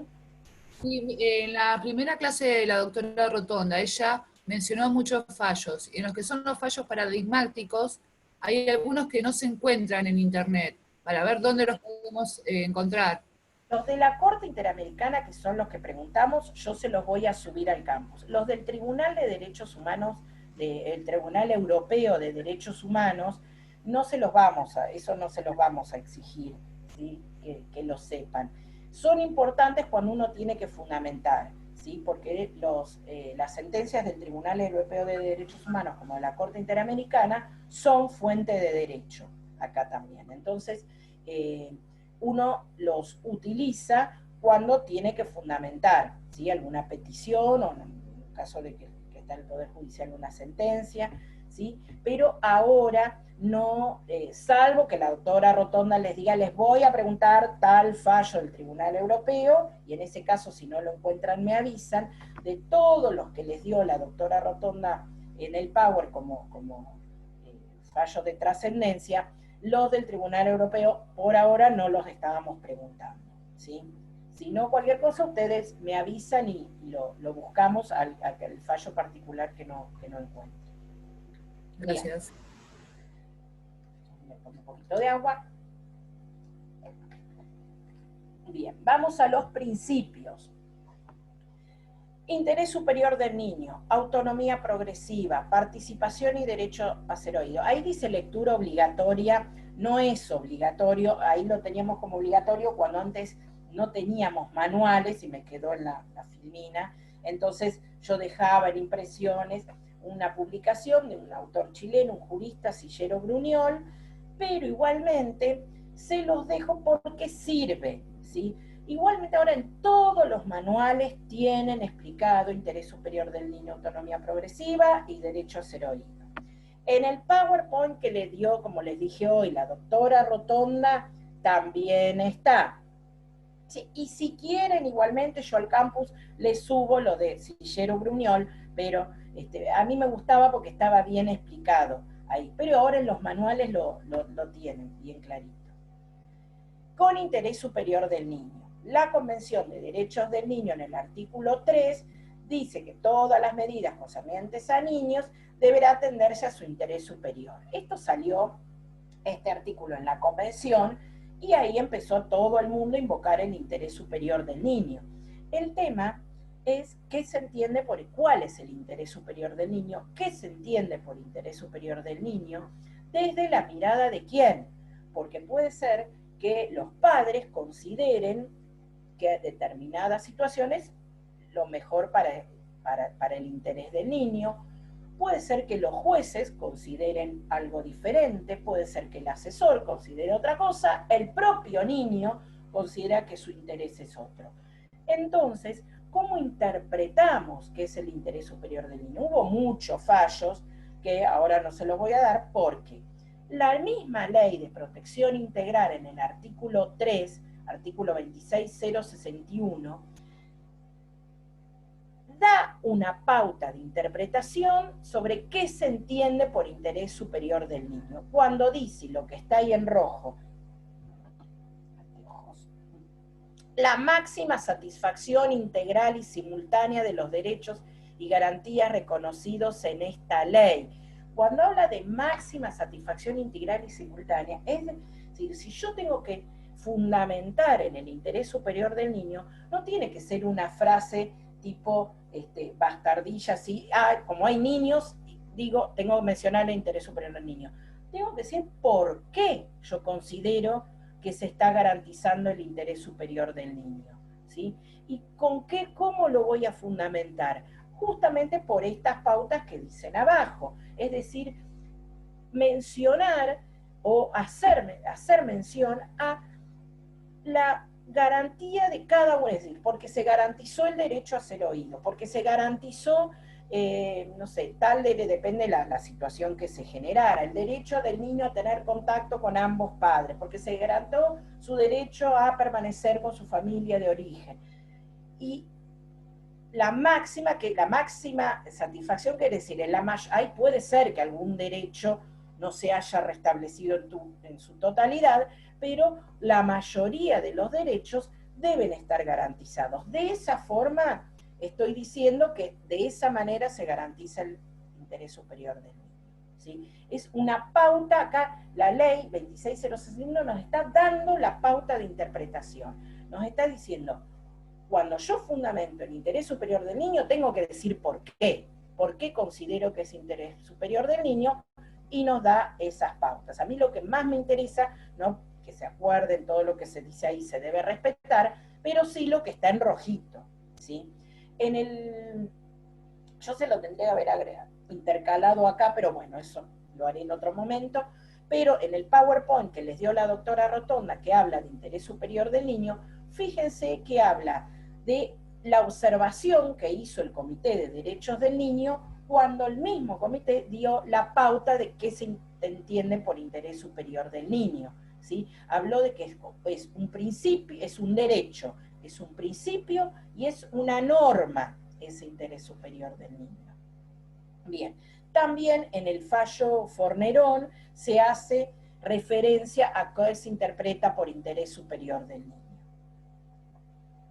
sí, en la primera clase de la doctora Rotonda, ella mencionó muchos fallos, y en los que son los fallos paradigmáticos, hay algunos que no se encuentran en internet, para ver dónde los podemos encontrar. Los de la Corte Interamericana, que son los que preguntamos, yo se los voy a subir al campus. Los del Tribunal de Derechos Humanos, el Tribunal Europeo de Derechos Humanos, no se los vamos a exigir, ¿sí? Que lo sepan. Son importantes cuando uno tiene que fundamentar, ¿sí? Porque las sentencias del Tribunal Europeo de Derechos Humanos, como de la Corte Interamericana, son fuente de derecho, acá también. Entonces, uno los utiliza cuando tiene que fundamentar, ¿sí? Alguna petición, o en el caso de que está el Poder Judicial una sentencia, ¿sí? Pero ahora no, salvo que la doctora Rotonda les diga, les voy a preguntar tal fallo del Tribunal Europeo, y en ese caso, si no lo encuentran, me avisan. De todos los que les dio la doctora Rotonda en el Power como fallo de trascendencia, los del Tribunal Europeo por ahora no los estábamos preguntando, ¿sí? Si no, cualquier cosa, ustedes me avisan y lo buscamos al fallo particular que no encuentre. Gracias. Me pongo un poquito de agua. Bien, vamos a los principios. Interés superior del niño, autonomía progresiva, participación y derecho a ser oído. Ahí dice lectura obligatoria, no es obligatorio, ahí lo teníamos como obligatorio cuando antes no teníamos manuales y me quedó en la filmina, entonces yo dejaba en impresiones una publicación de un autor chileno, un jurista, Sillero Gruñol, pero igualmente se los dejo porque sirve, ¿sí? Igualmente ahora en todos los manuales tienen explicado interés superior del niño, autonomía progresiva y derecho a ser oído. En el PowerPoint que le dio, como les dije hoy, la doctora Rotonda, también está. Sí, y si quieren, igualmente yo al campus les subo lo de Sillero Gruñol, pero a mí me gustaba porque estaba bien explicado ahí. Pero ahora en los manuales lo tienen bien clarito. Con interés superior del niño. La Convención de Derechos del Niño en el artículo 3 dice que todas las medidas concernientes a niños deberá atenderse a su interés superior. Esto salió, este artículo, en la Convención, y ahí empezó todo el mundo a invocar el interés superior del niño. El tema es qué se entiende por cuál es el interés superior del niño, qué se entiende por interés superior del niño, desde la mirada de quién, porque puede ser que los padres consideren que determinadas situaciones lo mejor para el interés del niño. Puede ser que los jueces consideren algo diferente, puede ser que el asesor considere otra cosa, el propio niño considera que su interés es otro. Entonces, ¿cómo interpretamos qué es el interés superior del niño? Hubo muchos fallos que ahora no se los voy a dar porque la misma ley de protección integral en el artículo 3, artículo 26061, da una pauta de interpretación sobre qué se entiende por interés superior del niño. Cuando dice lo que está ahí en rojo, la máxima satisfacción integral y simultánea de los derechos y garantías reconocidos en esta ley. Cuando habla de máxima satisfacción integral y simultánea, es decir, si yo tengo que fundamentar en el interés superior del niño, no tiene que ser una frase tipo bastardilla, así, como hay niños, digo, tengo que mencionar el interés superior del niño. Tengo que decir por qué yo considero que se está garantizando el interés superior del niño, ¿sí? Y con qué, cómo lo voy a fundamentar, justamente por estas pautas que dicen abajo, es decir, mencionar o hacer mención a la garantía de cada uno, es decir, porque se garantizó el derecho a ser oído, porque se garantizó, no sé, depende de la situación que se generara, el derecho del niño a tener contacto con ambos padres, porque se garantizó su derecho a permanecer con su familia de origen. Y la máxima satisfacción, quiere decir, ahí puede ser que algún derecho no se haya restablecido en su totalidad, pero la mayoría de los derechos deben estar garantizados. De esa forma, estoy diciendo que de esa manera se garantiza el interés superior del niño, ¿sí? Es una pauta, acá la ley 26061 nos está dando la pauta de interpretación, nos está diciendo, cuando yo fundamento el interés superior del niño, tengo que decir por qué considero que es interés superior del niño, y nos da esas pautas. A mí lo que más me interesa, no que se acuerden todo lo que se dice ahí se debe respetar, pero sí lo que está en rojito, ¿sí? Yo se lo tendría que haber intercalado acá, pero bueno, eso lo haré en otro momento, pero en el PowerPoint que les dio la doctora Rotonda, que habla de interés superior del niño, fíjense que habla de la observación que hizo el Comité de Derechos del Niño cuando el mismo comité dio la pauta de qué se entiende por interés superior del niño, ¿sí? Habló de que es un principio, es un derecho, es un principio y es una norma ese interés superior del niño. Bien, también en el fallo Fornerón se hace referencia a qué se interpreta por interés superior del niño.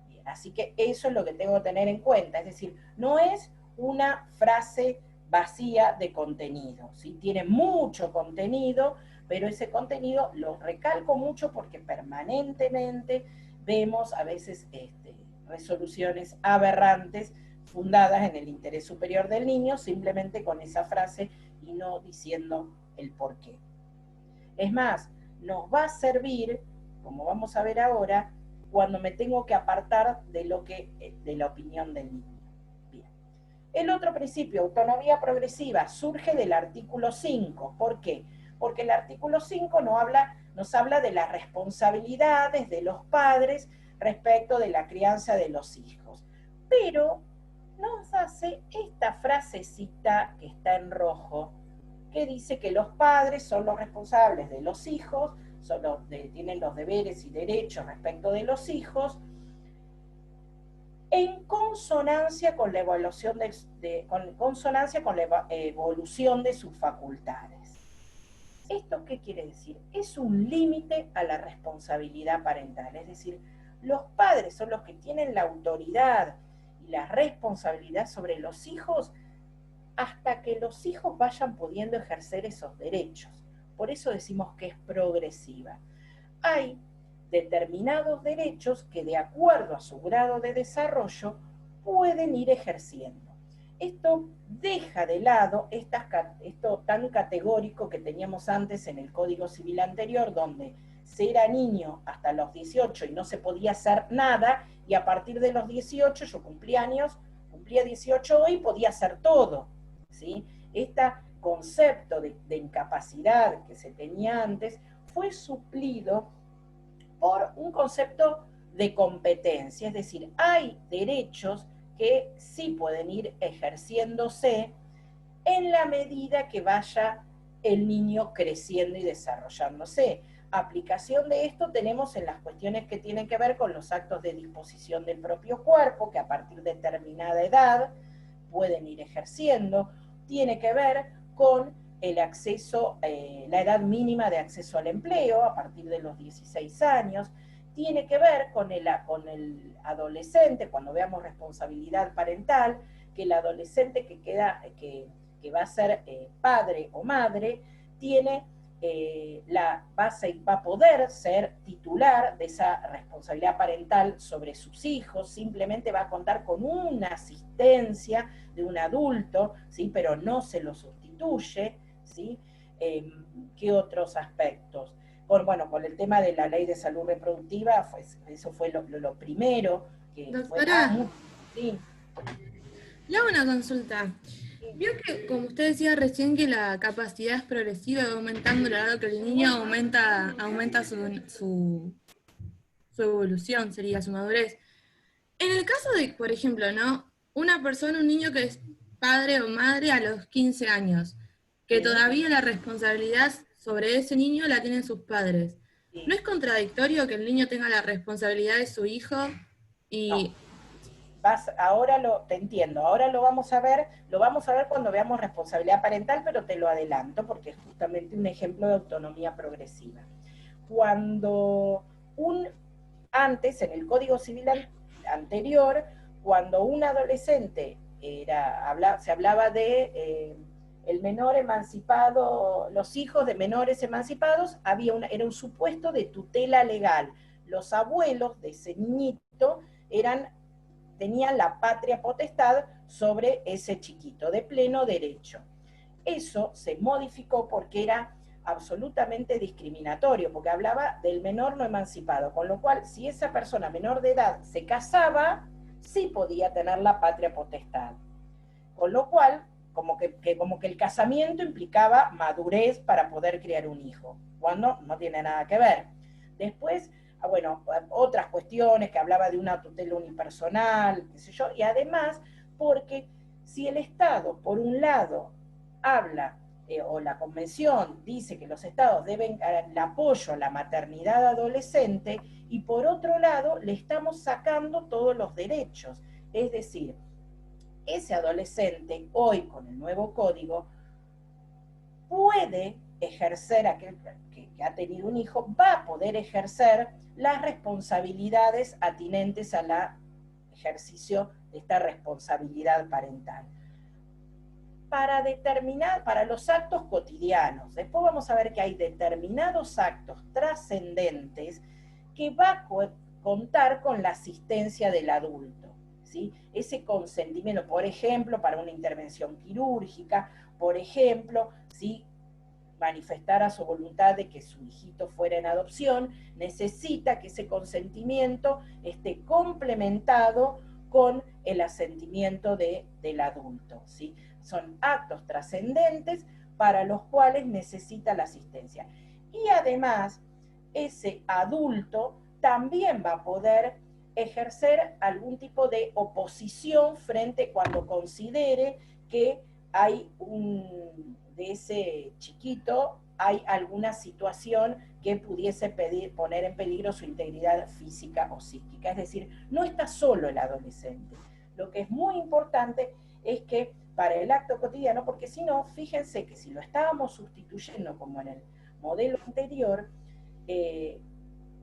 Bien, así que eso es lo que tengo que tener en cuenta, es decir, no es una frase vacía de contenido, ¿sí? Tiene mucho contenido, pero ese contenido lo recalco mucho porque permanentemente vemos a veces resoluciones aberrantes fundadas en el interés superior del niño, simplemente con esa frase y no diciendo el por qué. Es más, nos va a servir, como vamos a ver ahora, cuando me tengo que apartar de la opinión del niño. El otro principio, autonomía progresiva, surge del artículo 5. ¿Por qué? Porque el artículo 5 nos habla de las responsabilidades de los padres respecto de la crianza de los hijos. Pero nos hace esta frasecita que está en rojo, que dice que los padres son los responsables de los hijos, tienen los deberes y derechos respecto de los hijos, en consonancia con la evolución de sus facultades. ¿Esto qué quiere decir? Es un límite a la responsabilidad parental, es decir, los padres son los que tienen la autoridad y la responsabilidad sobre los hijos hasta que los hijos vayan pudiendo ejercer esos derechos. Por eso decimos que es progresiva. Hay determinados derechos que de acuerdo a su grado de desarrollo pueden ir ejerciendo. Esto deja de lado esto tan categórico que teníamos antes en el Código Civil anterior, donde se era niño hasta los 18 y no se podía hacer nada, y a partir de los 18, yo cumplía 18 hoy, podía hacer todo, ¿sí? Este concepto de incapacidad que se tenía antes fue suplido por un concepto de competencia, es decir, hay derechos que sí pueden ir ejerciéndose en la medida que vaya el niño creciendo y desarrollándose. Aplicación de esto tenemos en las cuestiones que tienen que ver con los actos de disposición del propio cuerpo, que a partir de determinada edad pueden ir ejerciendo. Tiene que ver con el acceso, la edad mínima de acceso al empleo a partir de los 16 años. Tiene que ver con el adolescente, cuando veamos responsabilidad parental, que el adolescente que va a ser padre o madre, tiene va a poder ser titular de esa responsabilidad parental sobre sus hijos, simplemente va a contar con una asistencia de un adulto, ¿sí? Pero no se lo sustituye, ¿sí? ¿Qué otros aspectos? Bueno, con el tema de la ley de salud reproductiva, eso fue lo primero que Doctora, fue... Sí. le hago una consulta. Vio que, como usted decía recién, que la capacidad es progresiva, va aumentando a lo largo que el niño aumenta su evolución, sería su madurez. En el caso de, por ejemplo, ¿no? Una persona, un niño que es padre o madre a los 15 años, que Sí. todavía la responsabilidad sobre ese niño la tienen sus padres. Sí. ¿No es contradictorio que el niño tenga la responsabilidad de su hijo y... No. Te entiendo, ahora lo vamos a ver cuando veamos responsabilidad parental, pero te lo adelanto porque es justamente un ejemplo de autonomía progresiva. Antes, en el Código Civil anterior, cuando un adolescente se hablaba de el menor emancipado, los hijos de menores emancipados, era un supuesto de tutela legal. Los abuelos de ese niñito tenían la patria potestad sobre ese chiquito, de pleno derecho. Eso se modificó porque era absolutamente discriminatorio, porque hablaba del menor no emancipado, con lo cual, si esa persona menor de edad se casaba, sí podía tener la patria potestad. Con lo cual, como que el casamiento implicaba madurez para poder criar un hijo, cuando no tiene nada que ver. Después, bueno, otras cuestiones que hablaba de una tutela unipersonal, qué sé yo, y además, porque si el Estado, por un lado, habla, o la Convención dice que los Estados deben el apoyo a la maternidad adolescente, y por otro lado, le estamos sacando todos los derechos. Es decir, ese adolescente, hoy con el nuevo código, puede ejercer, aquel que ha tenido un hijo, va a poder ejercer las responsabilidades atinentes al ejercicio de esta responsabilidad parental. Para los actos cotidianos, después vamos a ver que hay determinados actos trascendentes que va a contar con la asistencia del adulto, ¿sí? Ese consentimiento, por ejemplo, para una intervención quirúrgica, por ejemplo, si manifestara su voluntad de que su hijito fuera en adopción, necesita que ese consentimiento esté complementado con el asentimiento del adulto, ¿sí? Son actos trascendentes para los cuales necesita la asistencia. Y además, ese adulto también va a poder ejercer algún tipo de oposición frente cuando considere que hay de ese chiquito hay alguna situación que pudiese poner en peligro su integridad física o psíquica. Es decir, no está solo el adolescente. Lo que es muy importante es que para el acto cotidiano, porque si no, fíjense que si lo estábamos sustituyendo como en el modelo anterior,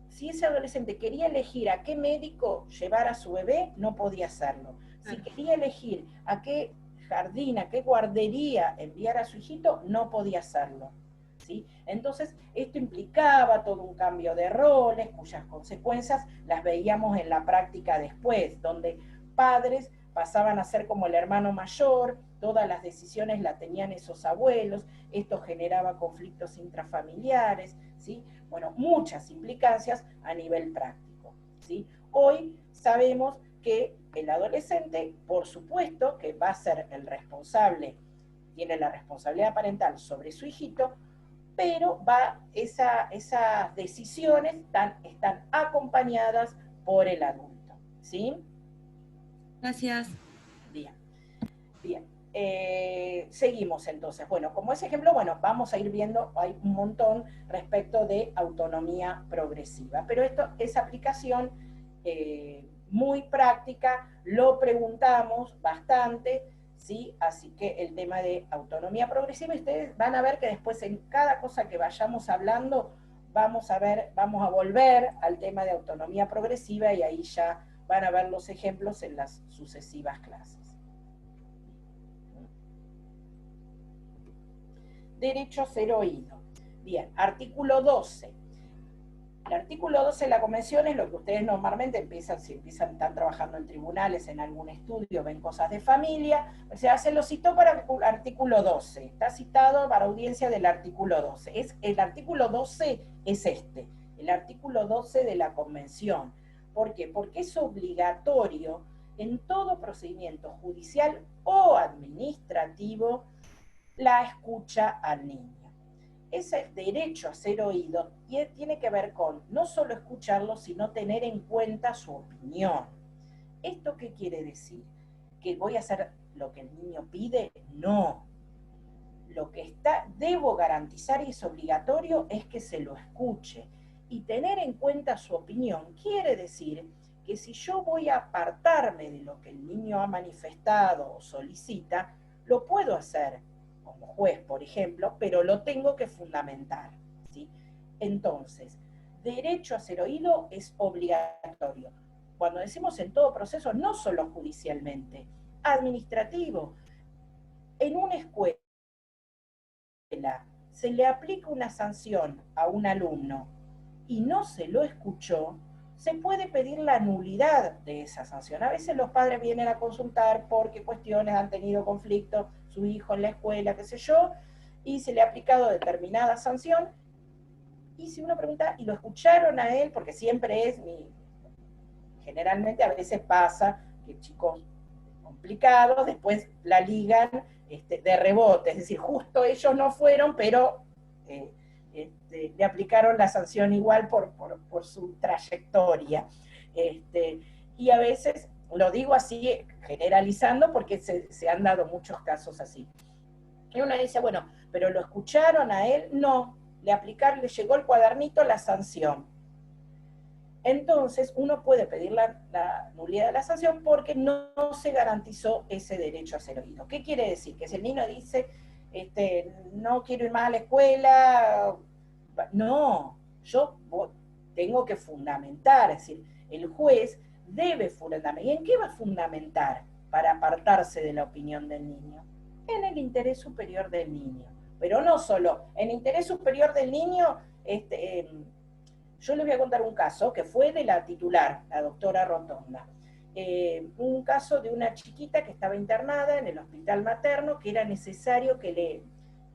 si ese adolescente quería elegir a qué médico llevar a su bebé, no podía hacerlo. Si quería elegir a qué jardín, a qué guardería enviar a su hijito, no podía hacerlo, ¿sí? Entonces, esto implicaba todo un cambio de roles, cuyas consecuencias las veíamos en la práctica después, donde padres pasaban a ser como el hermano mayor, todas las decisiones las tenían esos abuelos, esto generaba conflictos intrafamiliares, ¿sí? Bueno, muchas implicancias a nivel práctico, ¿sí? Hoy sabemos que el adolescente, por supuesto, que va a ser el responsable, tiene la responsabilidad parental sobre su hijito, pero esas decisiones están acompañadas por el adulto, ¿sí? Gracias. Bien, bien. Seguimos entonces. Bueno, como ese ejemplo, bueno, vamos a ir viendo, hay un montón respecto de autonomía progresiva, pero esto es aplicación muy práctica, lo preguntamos bastante, ¿sí? Así que el tema de autonomía progresiva, ustedes van a ver que después en cada cosa que vayamos hablando, vamos a volver al tema de autonomía progresiva y ahí ya van a ver los ejemplos en las sucesivas clases. Derecho a ser oído. Bien, artículo 12. El artículo 12 de la Convención es lo que ustedes normalmente están trabajando en tribunales, en algún estudio, ven cosas de familia, o sea, se lo citó para el artículo 12, está citado para audiencia del artículo 12. El artículo 12 es el artículo 12 de la Convención. ¿Por qué? Porque es obligatorio en todo procedimiento judicial o administrativo la escucha al niño. Ese derecho a ser oído tiene que ver con no solo escucharlo, sino tener en cuenta su opinión. ¿Esto qué quiere decir? ¿Que voy a hacer lo que el niño pide? No. Lo que debo garantizar y es obligatorio es que se lo escuche. Y tener en cuenta su opinión quiere decir que si yo voy a apartarme de lo que el niño ha manifestado o solicita, lo puedo hacer como juez, por ejemplo, pero lo tengo que fundamentar, ¿sí? Entonces, derecho a ser oído es obligatorio. Cuando decimos en todo proceso, no solo judicialmente, administrativo. En una escuela se le aplica una sanción a un alumno y no se lo escuchó, se puede pedir la nulidad de esa sanción. A veces los padres vienen a consultar porque cuestiones han tenido conflicto, su hijo en la escuela, qué sé yo, y se le ha aplicado determinada sanción, y si uno pregunta, ¿y lo escucharon a él? Porque siempre generalmente a veces pasa que chicos complicados después la ligan de rebote, es decir, justo ellos no fueron, pero le aplicaron la sanción igual por su trayectoria. Y a veces, lo digo así generalizando porque se han dado muchos casos así. Y uno dice, bueno, ¿pero lo escucharon a él? No, le llegó el cuadernito la sanción. Entonces, uno puede pedir la nulidad de la sanción porque no se garantizó ese derecho a ser oído. ¿Qué quiere decir? Que si el niño dice, no quiero ir más a la escuela, no, yo tengo que fundamentar, es decir, el juez debe fundamentar. ¿Y en qué va a fundamentar para apartarse de la opinión del niño? En el interés superior del niño. Pero no solo, en el interés superior del niño, yo les voy a contar un caso que fue de la titular, la doctora Rotonda. Un caso de una chiquita que estaba internada en el hospital materno, que era necesario que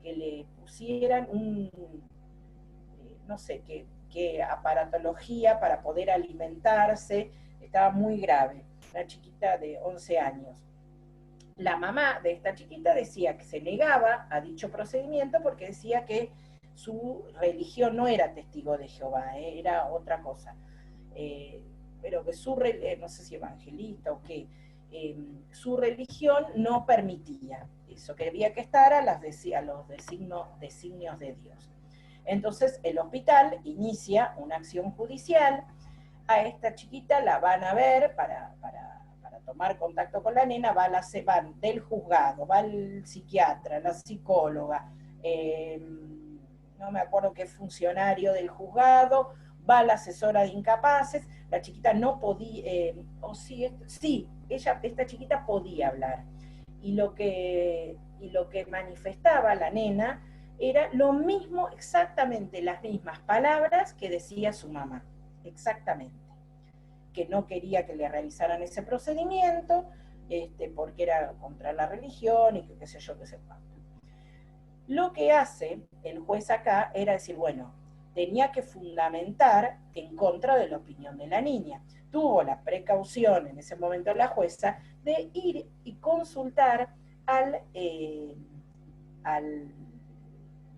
le pusieran no sé qué aparatología para poder alimentarse, estaba muy grave, una chiquita de 11 años. La mamá de esta chiquita decía que se negaba a dicho procedimiento porque decía que su religión no era testigo de Jehová, era otra cosa. Pero que no sé si evangelista o qué, su religión no permitía eso, que había que estar a los designios de Dios. Entonces el hospital inicia una acción judicial, a esta chiquita la van a ver para tomar contacto con la nena, van del juzgado, va el psiquiatra, la psicóloga, no me acuerdo qué funcionario del juzgado, va la asesora de incapaces, la chiquita no podía, esta chiquita podía hablar, y lo que manifestaba la nena era lo mismo, exactamente las mismas palabras que decía su mamá, exactamente, que no quería que le realizaran ese procedimiento, porque era contra la religión y que qué sé yo, qué sé cuánto. Lo que hace el juez acá era decir, bueno, tenía que fundamentar en contra de la opinión de la niña. Tuvo la precaución en ese momento la jueza de ir y consultar al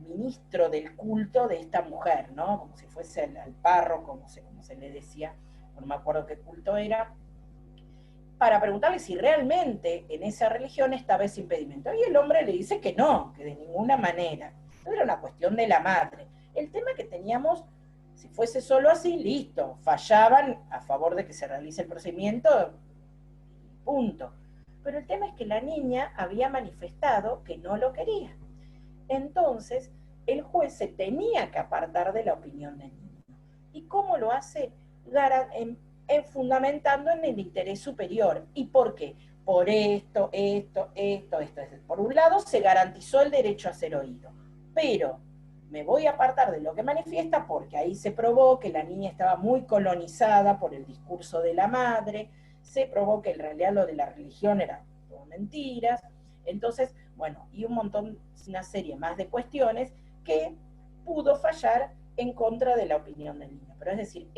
ministro del culto de esta mujer, ¿no? Como si fuese al párroco, como se le decía, no me acuerdo qué culto era, para preguntarle si realmente en esa religión estaba ese impedimento. Y el hombre le dice que no, que de ninguna manera. Era una cuestión de la madre. El tema que teníamos, si fuese solo así, listo, fallaban a favor de que se realice el procedimiento, punto. Pero el tema es que la niña había manifestado que no lo quería. Entonces, el juez se tenía que apartar de la opinión del niño. ¿Y cómo lo hace? Fundamentando en el interés superior. ¿Y por qué? Por esto. Por un lado, se garantizó el derecho a ser oído, pero me voy a apartar de lo que manifiesta porque ahí se probó que la niña estaba muy colonizada por el discurso de la madre, se probó que en realidad lo de la religión era todo mentiras. Entonces, bueno, y una serie más de cuestiones que pudo fallar en contra de la opinión del niño. Pero es decir,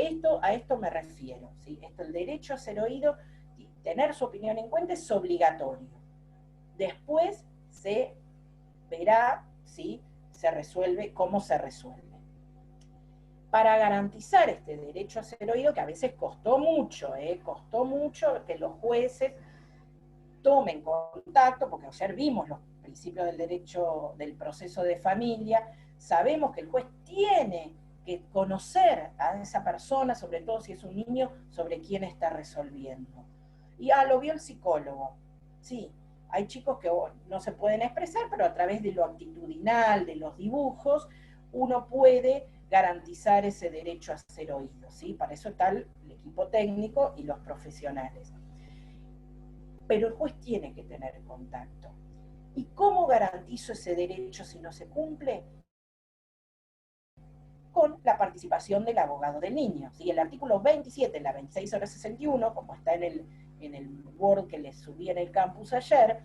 a esto me refiero, ¿sí? El derecho a ser oído y tener su opinión en cuenta es obligatorio. Después se verá si se resuelve, cómo se resuelve. Para garantizar este derecho a ser oído, que a veces costó mucho que los jueces tomen contacto, porque ayer vimos los principios del derecho del proceso de familia, sabemos que el juez tiene que conocer a esa persona, sobre todo si es un niño, sobre quién está resolviendo. Y lo vio el psicólogo. Sí, hay chicos que no se pueden expresar, pero a través de lo actitudinal, de los dibujos, uno puede garantizar ese derecho a ser oído, ¿sí? Para eso está el equipo técnico y los profesionales. Pero el juez tiene que tener contacto. ¿Y cómo garantizo ese derecho si no se cumple? Con la participación del abogado del niño. ¿Sí? El artículo 27, la 26/61, como está en el Word que les subí en el campus ayer,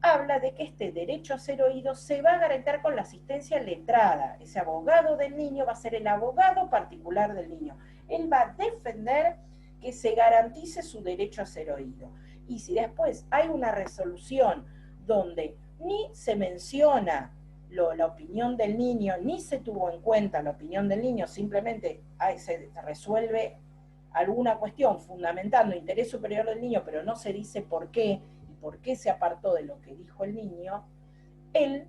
habla de que este derecho a ser oído se va a garantizar con la asistencia letrada. Ese abogado del niño va a ser el abogado particular del niño. Él va a defender que se garantice su derecho a ser oído. Y si después hay una resolución donde ni se menciona la opinión del niño, ni se tuvo en cuenta la opinión del niño, simplemente se resuelve alguna cuestión fundamentando interés superior del niño, pero no se dice por qué, y por qué se apartó de lo que dijo el niño, el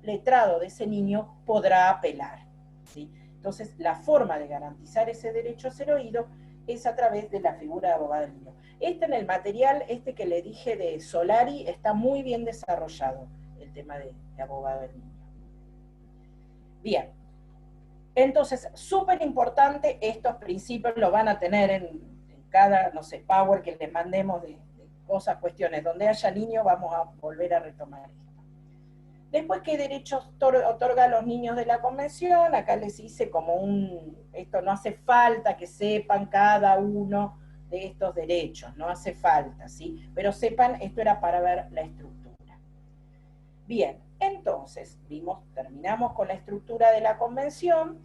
letrado de ese niño podrá apelar, ¿sí? Entonces, la forma de garantizar ese derecho a ser oído es a través de la figura de abogado del niño. En el material, que le dije de Solari, está muy bien desarrollado el tema de abogado del niño. Bien, entonces, súper importante, estos principios lo van a tener en cada, no sé, Power que les mandemos de cosas, cuestiones, donde haya niños vamos a volver a retomar esto. Después, ¿qué derechos otorga a los niños de la Convención? Acá les hice como esto no hace falta que sepan cada uno de estos derechos, no hace falta, ¿sí? Pero sepan, esto era para ver la estructura. Bien, entonces, terminamos con la estructura de la Convención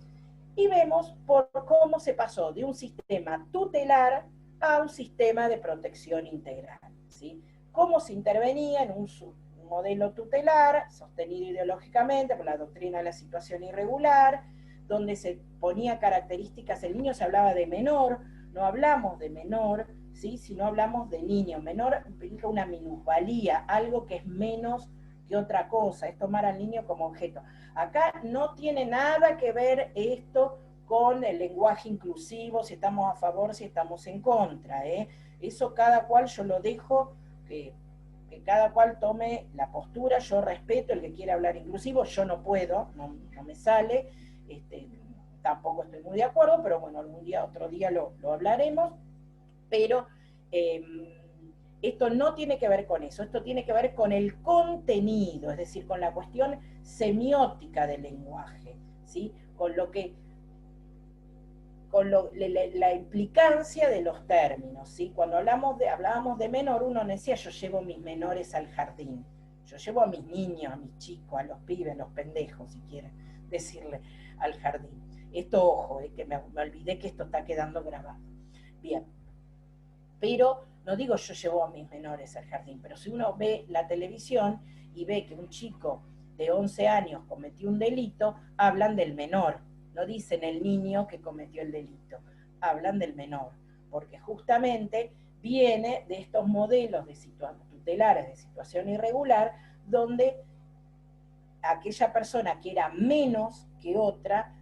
y vemos por cómo se pasó de un sistema tutelar a un sistema de protección integral, ¿sí? Cómo se intervenía en un modelo tutelar, sostenido ideológicamente por la doctrina de la situación irregular, donde se ponía características, el niño se hablaba de menor, no hablamos de menor, ¿sí? Sino hablamos de niño. Menor implica una minusvalía, algo que es menos que otra cosa, es tomar al niño como objeto. Acá no tiene nada que ver esto con el lenguaje inclusivo, si estamos a favor, si estamos en contra, ¿eh? Eso cada cual yo lo dejo, que cada cual tome la postura, yo respeto el que quiera hablar inclusivo, yo no puedo, no me sale, tampoco estoy muy de acuerdo, pero bueno, otro día lo hablaremos, pero esto no tiene que ver con eso, esto tiene que ver con el contenido, es decir, con la cuestión semiótica del lenguaje, ¿sí? La implicancia de los términos, ¿sí? Cuando hablábamos de menor, uno decía, yo llevo mis menores al jardín, yo llevo a mis niños, a mis chicos, a los pibes, a los pendejos, si quieren decirle, al jardín. Esto, ojo, que me olvidé que esto está quedando grabado. Bien, pero no digo yo llevo a mis menores al jardín, pero si uno ve la televisión y ve que un chico de 11 años cometió un delito, hablan del menor, no dicen el niño que cometió el delito, hablan del menor, porque justamente viene de estos modelos de tutelares de situación irregular, donde aquella persona que era menos que otra,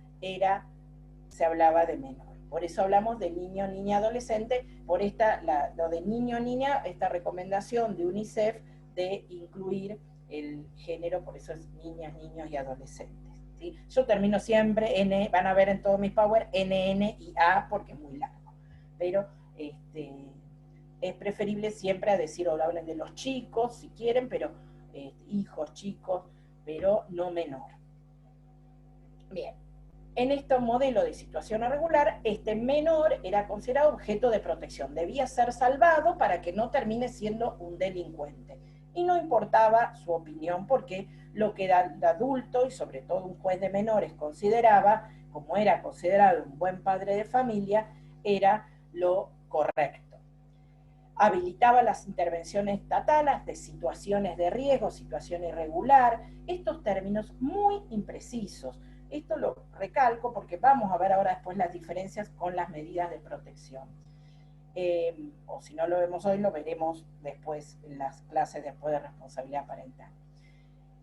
se hablaba de menor. Por eso hablamos de niño, niña, adolescente, por lo de niño, niña, esta recomendación de UNICEF de incluir el género, por eso es niñas, niños y adolescentes. ¿Sí? Yo termino siempre, van a ver en todos mis power, NN y A, porque es muy largo. Pero es preferible siempre a decir, o hablen de los chicos, si quieren, pero hijos, chicos, pero no menor. Bien. En este modelo de situación irregular, este menor era considerado objeto de protección, debía ser salvado para que no termine siendo un delincuente. Y no importaba su opinión, porque lo que el adulto, y sobre todo un juez de menores, consideraba, como era considerado un buen padre de familia, era lo correcto. Habilitaba las intervenciones estatales de situaciones de riesgo, situación irregular, estos términos muy imprecisos. Esto lo recalco porque vamos a ver ahora después las diferencias con las medidas de protección. O si no lo vemos hoy, lo veremos después en las clases después de responsabilidad parental.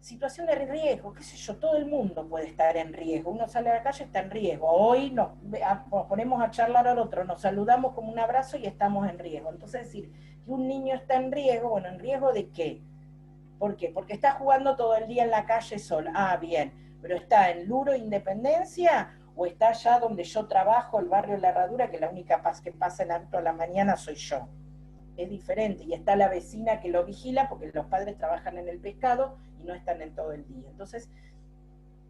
Situación de riesgo, qué sé yo, todo el mundo puede estar en riesgo. Uno sale a la calle y está en riesgo. Hoy nos ponemos a charlar al otro, nos saludamos como un abrazo y estamos en riesgo. Entonces decir que un niño está en riesgo, bueno, ¿en riesgo de qué? ¿Por qué? Porque está jugando todo el día en la calle solo. Ah, bien. Pero está en Luro Independencia, o está allá donde yo trabajo, el barrio La Herradura, que la única paz que pasa en alto a la mañana soy yo. Es diferente, y está la vecina que lo vigila, porque los padres trabajan en el pescado y no están en todo el día. Entonces,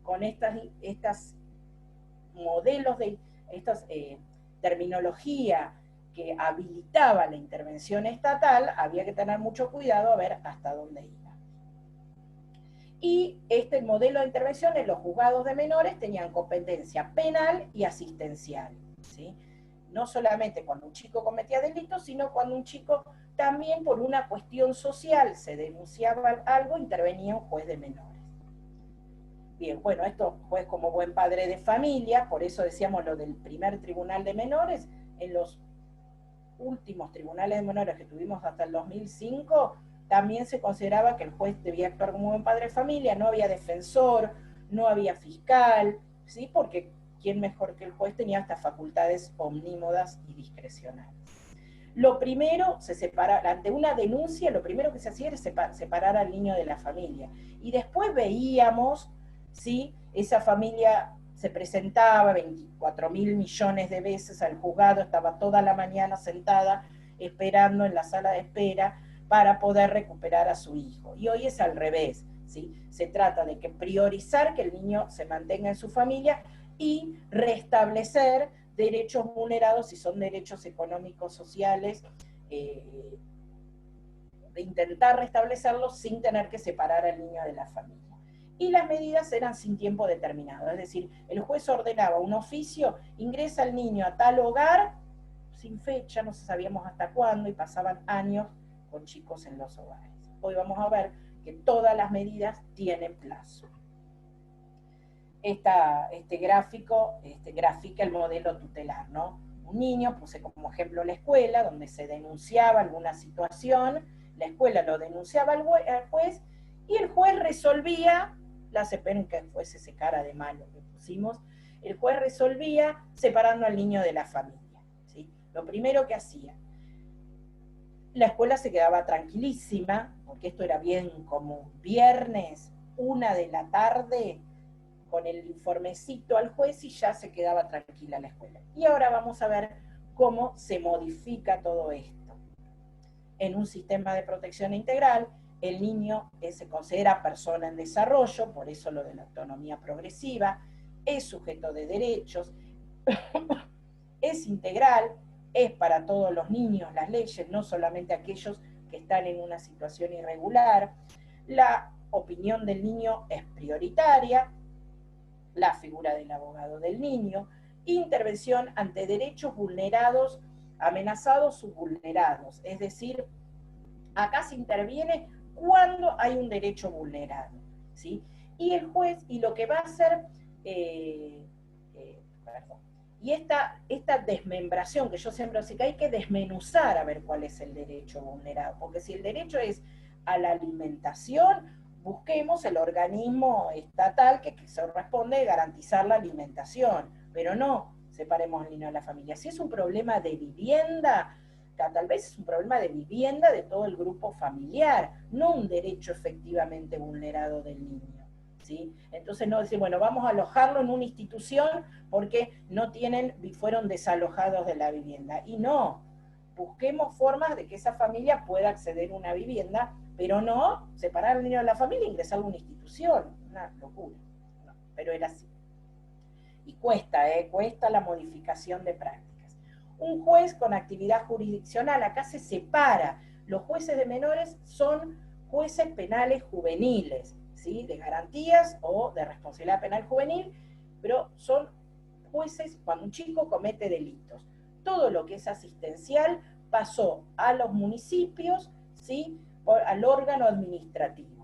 con estas modelos de estas terminología que habilitaba la intervención estatal, había que tener mucho cuidado a ver hasta dónde iba. Y este modelo de intervención en los juzgados de menores tenían competencia penal y asistencial, ¿sí? No solamente cuando un chico cometía delitos, sino cuando un chico también por una cuestión social se denunciaba algo, intervenía un juez de menores. Bien, bueno, esto juez como buen padre de familia, por eso decíamos lo del primer tribunal de menores. En los últimos tribunales de menores que tuvimos hasta el 2005, también se consideraba que el juez debía actuar como buen padre de familia, no había defensor, no había fiscal, ¿sí? Porque quién mejor que el juez tenía hasta facultades omnímodas y discrecionales. Lo primero, ante una denuncia, lo primero que se hacía era separar al niño de la familia. Y después veíamos, ¿sí? Esa familia se presentaba 24.000 millones de veces al juzgado, estaba toda la mañana sentada esperando en la sala de espera para poder recuperar a su hijo. Y hoy es al revés, ¿sí? Se trata de priorizar que el niño se mantenga en su familia y restablecer derechos vulnerados, si son derechos económicos, sociales, de intentar restablecerlos sin tener que separar al niño de la familia. Y las medidas eran sin tiempo determinado, es decir, el juez ordenaba un oficio, ingresa el niño a tal hogar, sin fecha, no sabíamos hasta cuándo, y pasaban años con chicos en los hogares. Hoy vamos a ver que todas las medidas tienen plazo. Este gráfico grafica el modelo tutelar, ¿no? Un niño, puse como ejemplo la escuela, donde se denunciaba alguna situación, la escuela lo denunciaba al juez, y el juez resolvía, esperen que fuese ese cara de malo que pusimos, el juez resolvía separando al niño de la familia, ¿sí? Lo primero que hacía, la escuela se quedaba tranquilísima, porque esto era bien como viernes, 1 de la tarde, con el informecito al juez y ya se quedaba tranquila la escuela. Y ahora vamos a ver cómo se modifica todo esto. En un sistema de protección integral, el niño se considera persona en desarrollo, por eso lo de la autonomía progresiva, es sujeto de derechos, es integral, es para todos los niños las leyes, no solamente aquellos que están en una situación irregular. La opinión del niño es prioritaria, la figura del abogado del niño, intervención ante derechos vulnerados, amenazados o vulnerados. Es decir, acá se interviene cuando hay un derecho vulnerado, ¿sí? Y el juez, y lo que va a hacer, y esta desmembración, que yo siempre digo que hay que desmenuzar a ver cuál es el derecho vulnerado, porque si el derecho es a la alimentación, busquemos el organismo estatal que corresponde garantizar la alimentación, pero no separemos al niño de la familia. Si es un problema de vivienda, tal vez es un problema de vivienda de todo el grupo familiar, no un derecho efectivamente vulnerado del niño, ¿sí? Entonces no decir, bueno, vamos a alojarlo en una institución porque fueron desalojados de la vivienda. Y no, busquemos formas de que esa familia pueda acceder a una vivienda, pero no separar al niño de la familia e ingresarlo a una institución. Una locura. No, pero era así. Y cuesta la modificación de prácticas. Un juez con actividad jurisdiccional, acá se separa. Los jueces de menores son jueces penales juveniles, ¿sí? De garantías o de responsabilidad penal juvenil, pero son jueces cuando un chico comete delitos. Todo lo que es asistencial pasó a los municipios, ¿sí? Al órgano administrativo.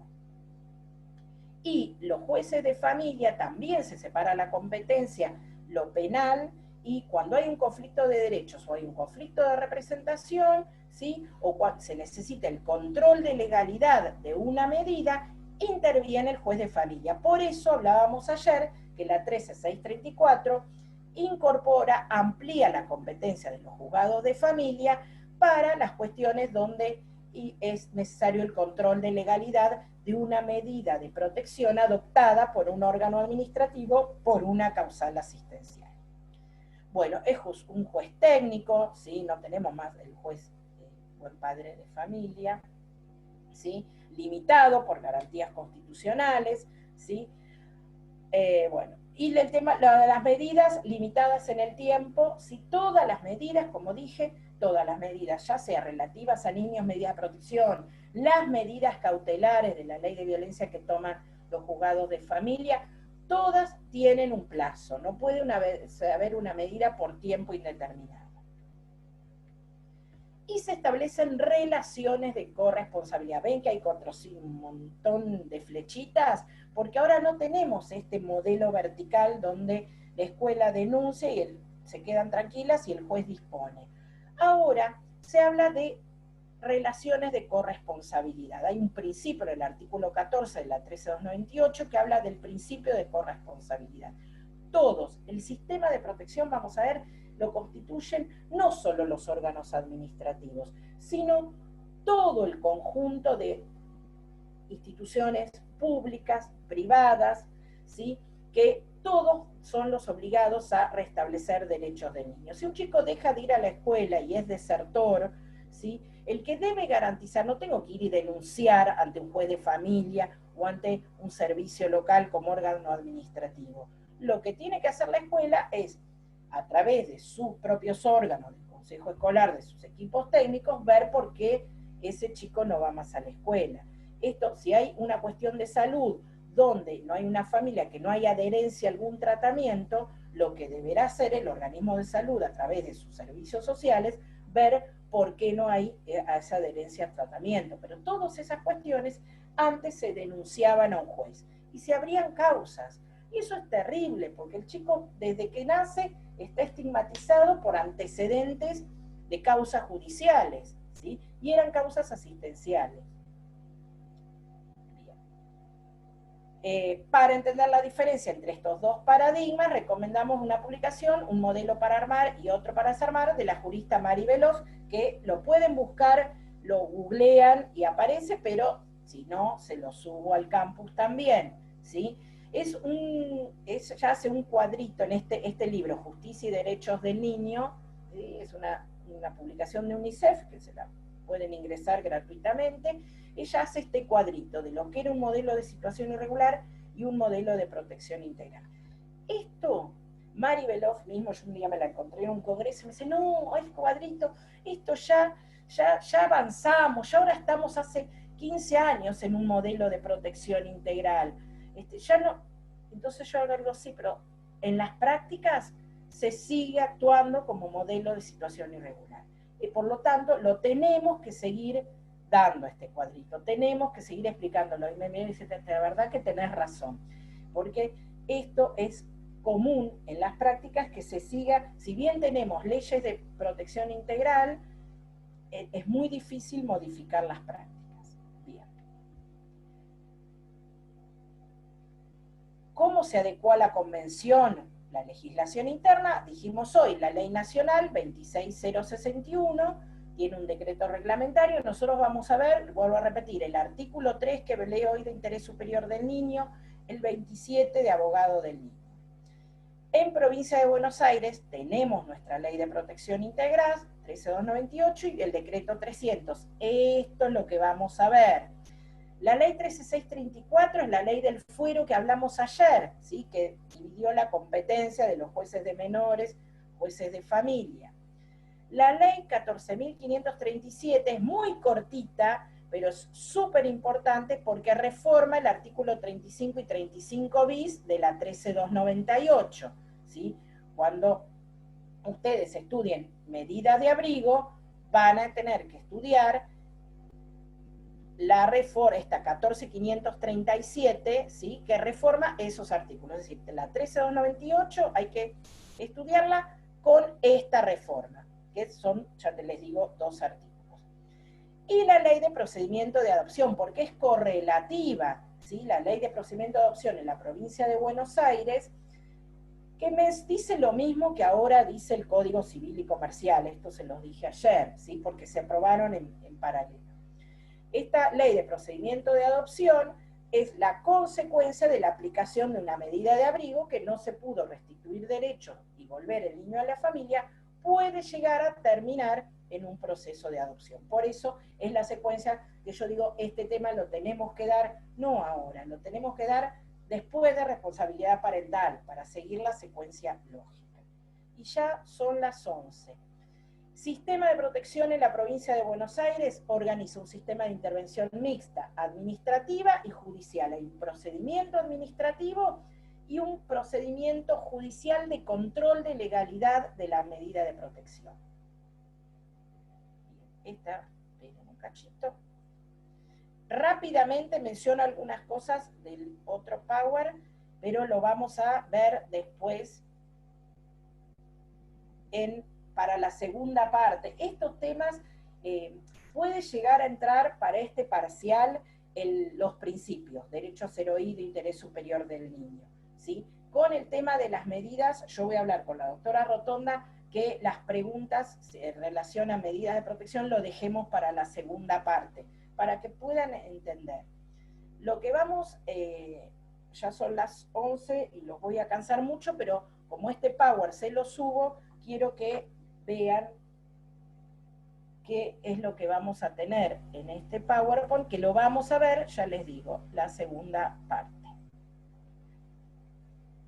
Y los jueces de familia también se separa la competencia, lo penal, y cuando hay un conflicto de derechos o hay un conflicto de representación, ¿sí? O cuando se necesita el control de legalidad de una medida, interviene el juez de familia. Por eso hablábamos ayer que la 13634 amplía la competencia de los juzgados de familia para las cuestiones donde es necesario el control de legalidad de una medida de protección adoptada por un órgano administrativo por una causal asistencial. Bueno, es un juez técnico, ¿sí? No tenemos más el juez buen padre de familia, ¿sí? Limitado por garantías constitucionales, ¿sí? Bueno, y el tema de las medidas limitadas en el tiempo, ¿sí? Todas las medidas, como dije, todas las medidas, ya sea relativas a niños, medidas de protección, las medidas cautelares de la ley de violencia que toman los juzgados de familia, todas tienen un plazo, no puede haber una medida por tiempo indeterminado. Y se establecen relaciones de corresponsabilidad. Ven que hay un montón de flechitas, porque ahora no tenemos este modelo vertical donde la escuela denuncia y se quedan tranquilas y el juez dispone. Ahora se habla de relaciones de corresponsabilidad. Hay un principio en el artículo 14 de la 13298 que habla del principio de corresponsabilidad. Todos, el sistema de protección, vamos a ver, lo constituyen no solo los órganos administrativos, sino todo el conjunto de instituciones públicas, privadas, ¿sí? Que todos son los obligados a restablecer derechos del niño. Si un chico deja de ir a la escuela y es desertor, ¿sí? El que debe garantizar, no tengo que ir y denunciar ante un juez de familia o ante un servicio local como órgano administrativo. Lo que tiene que hacer la escuela es, a través de sus propios órganos, del consejo escolar, de sus equipos técnicos, ver por qué ese chico no va más a la escuela. Esto, si hay una cuestión de salud donde no hay una familia que no hay adherencia a algún tratamiento, lo que deberá hacer el organismo de salud a través de sus servicios sociales, ver por qué no hay esa adherencia al tratamiento. Pero todas esas cuestiones antes se denunciaban a un juez y se abrían causas. Y eso es terrible, porque el chico desde que nace está estigmatizado por antecedentes de causas judiciales, ¿sí? Y eran causas asistenciales. Para entender la diferencia entre estos dos paradigmas, recomendamos una publicación, Un modelo para armar y otro para desarmar, de la jurista Mari Veloz, que lo pueden buscar, lo googlean y aparece, pero si no, se lo subo al campus también, ¿sí? Ya hace un cuadrito en este libro, Justicia y Derechos del Niño, ¿sí? Es una publicación de UNICEF, que se la pueden ingresar gratuitamente. Ella hace este cuadrito de lo que era un modelo de situación irregular y un modelo de protección integral. Esto, Mari Veloz mismo, yo un día me la encontré en un congreso y me dice, no, el cuadrito, esto ya avanzamos, ya ahora estamos hace 15 años en un modelo de protección integral. Ya no, Entonces yo ahora digo, sí, pero en las prácticas se sigue actuando como modelo de situación irregular. Y por lo tanto, lo tenemos que seguir dando este cuadrito, tenemos que seguir explicándolo. Y me dice, la verdad que tenés razón, porque esto es común en las prácticas que se siga, si bien tenemos leyes de protección integral, es muy difícil modificar las prácticas. Bien. ¿Cómo se adecuó a la convención la legislación interna? Dijimos hoy, la ley nacional 26061 tiene un decreto reglamentario. Nosotros vamos a ver, vuelvo a repetir, el artículo 3 que leo hoy de interés superior del niño, el 27 de abogado del niño. En provincia de Buenos Aires tenemos nuestra ley de protección integral, 13298, y el decreto 300. Esto es lo que vamos a ver. La ley 13634 es la ley del fuero que hablamos ayer, ¿sí? Que dividió la competencia de los jueces de menores, jueces de familia. La ley 14.537 es muy cortita, pero es súper importante porque reforma el artículo 35 y 35 bis de la 13298, ¿sí? Cuando ustedes estudien medidas de abrigo, van a tener que estudiar la reforma, esta 14.537, ¿sí? Que reforma esos artículos. Es decir, la 13298 hay que estudiarla con esta reforma, que son, ya te les digo, 2 artículos. Y la ley de procedimiento de adopción, porque es correlativa, ¿sí? La ley de procedimiento de adopción en la provincia de Buenos Aires, que me dice lo mismo que ahora dice el Código Civil y Comercial, esto se los dije ayer, ¿sí? Porque se aprobaron en paralelo. Esta ley de procedimiento de adopción es la consecuencia de la aplicación de una medida de abrigo que no se pudo restituir derechos y volver el niño a la familia, puede llegar a terminar en un proceso de adopción. Por eso es la secuencia que yo digo, este tema lo tenemos que dar, no ahora, lo tenemos que dar después de responsabilidad parental, para seguir la secuencia lógica. Y ya son las 11. Sistema de protección en la provincia de Buenos Aires organiza un sistema de intervención mixta, administrativa y judicial. Hay un procedimiento administrativo y un procedimiento judicial de control de legalidad de la medida de protección. Esta, esperen un cachito. Rápidamente menciono algunas cosas del otro Power, pero lo vamos a ver después para la segunda parte. Estos temas puede llegar a entrar para este parcial los principios, derecho a ser oído, interés superior del niño, ¿sí? Con el tema de las medidas, yo voy a hablar con la doctora Rotonda que las preguntas en relación a medidas de protección lo dejemos para la segunda parte, para que puedan entender. Lo que vamos, ya son las 11 y los voy a cansar mucho, pero como este Power se lo subo, quiero que vean qué es lo que vamos a tener en este PowerPoint, que lo vamos a ver, ya les digo, la segunda parte.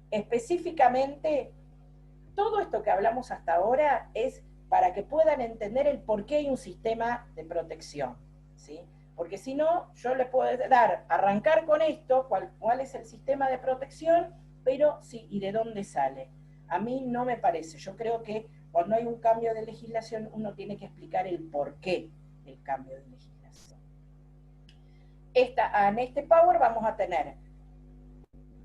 Específicamente, todo esto que hablamos hasta ahora es para que puedan entender el por qué hay un sistema de protección, ¿sí? Porque si no, yo les puedo arrancar con esto, cuál es el sistema de protección, pero sí, ¿y de dónde sale? A mí no me parece. Yo creo que cuando hay un cambio de legislación, uno tiene que explicar el porqué del cambio de legislación. En este Power vamos a tener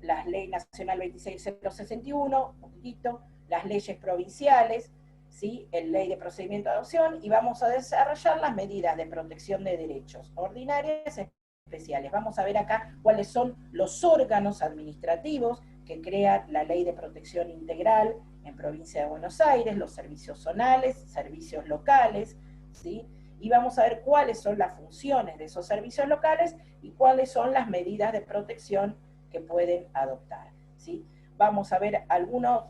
la Ley Nacional 26061, un poquitito, las leyes provinciales, ¿sí? La Ley de Procedimiento de Adopción, y vamos a desarrollar las medidas de protección de derechos ordinarias especiales. Vamos a ver acá cuáles son los órganos administrativos que crea la Ley de Protección Integral en Provincia de Buenos Aires, los servicios zonales, servicios locales, ¿sí? Y vamos a ver cuáles son las funciones de esos servicios locales y cuáles son las medidas de protección que pueden adoptar, ¿sí? Vamos a ver algunos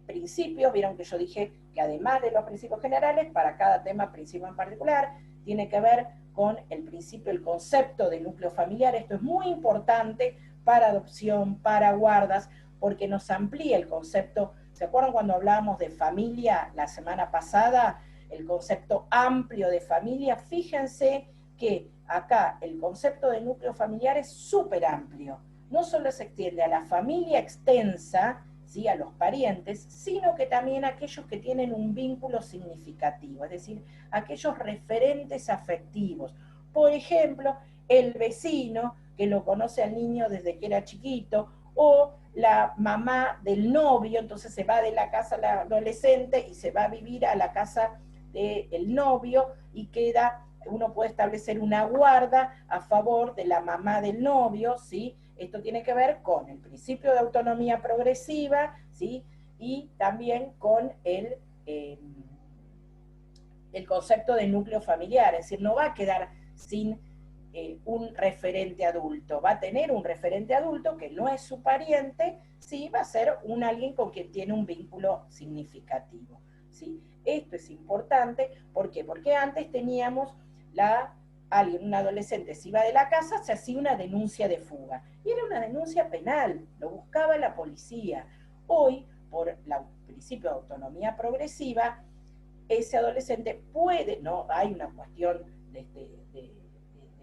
principios. Vieron que yo dije que además de los principios generales, para cada tema, principio en particular, tiene que ver con el principio, el concepto de núcleo familiar. Esto es muy importante para adopción, para guardas, porque nos amplía el concepto. ¿Se acuerdan cuando hablábamos de familia la semana pasada? El concepto amplio de familia. Fíjense que acá el concepto de núcleo familiar es súper amplio. no solo se extiende a la familia extensa, ¿sí? A los parientes, sino que también a aquellos que tienen un vínculo significativo, es decir, aquellos referentes afectivos. Por ejemplo, el vecino que lo conoce al niño desde que era chiquito, o la mamá del novio, entonces se va de la casa la adolescente y se va a vivir a la casa del novio y uno puede establecer una guarda a favor de la mamá del novio, ¿sí? Esto tiene que ver con el principio de autonomía progresiva, ¿sí? Y también con el concepto de núcleo familiar, es decir, no va a quedar sin un referente adulto, va a tener un referente adulto que no es su pariente, sí, va a ser alguien con quien tiene un vínculo significativo, ¿sí? Esto es importante, ¿por qué? Porque antes teníamos un adolescente se iba de la casa, se hacía una denuncia de fuga, y era una denuncia penal, lo buscaba la policía. Hoy, por el principio de autonomía progresiva, ese adolescente puede, no hay una cuestión de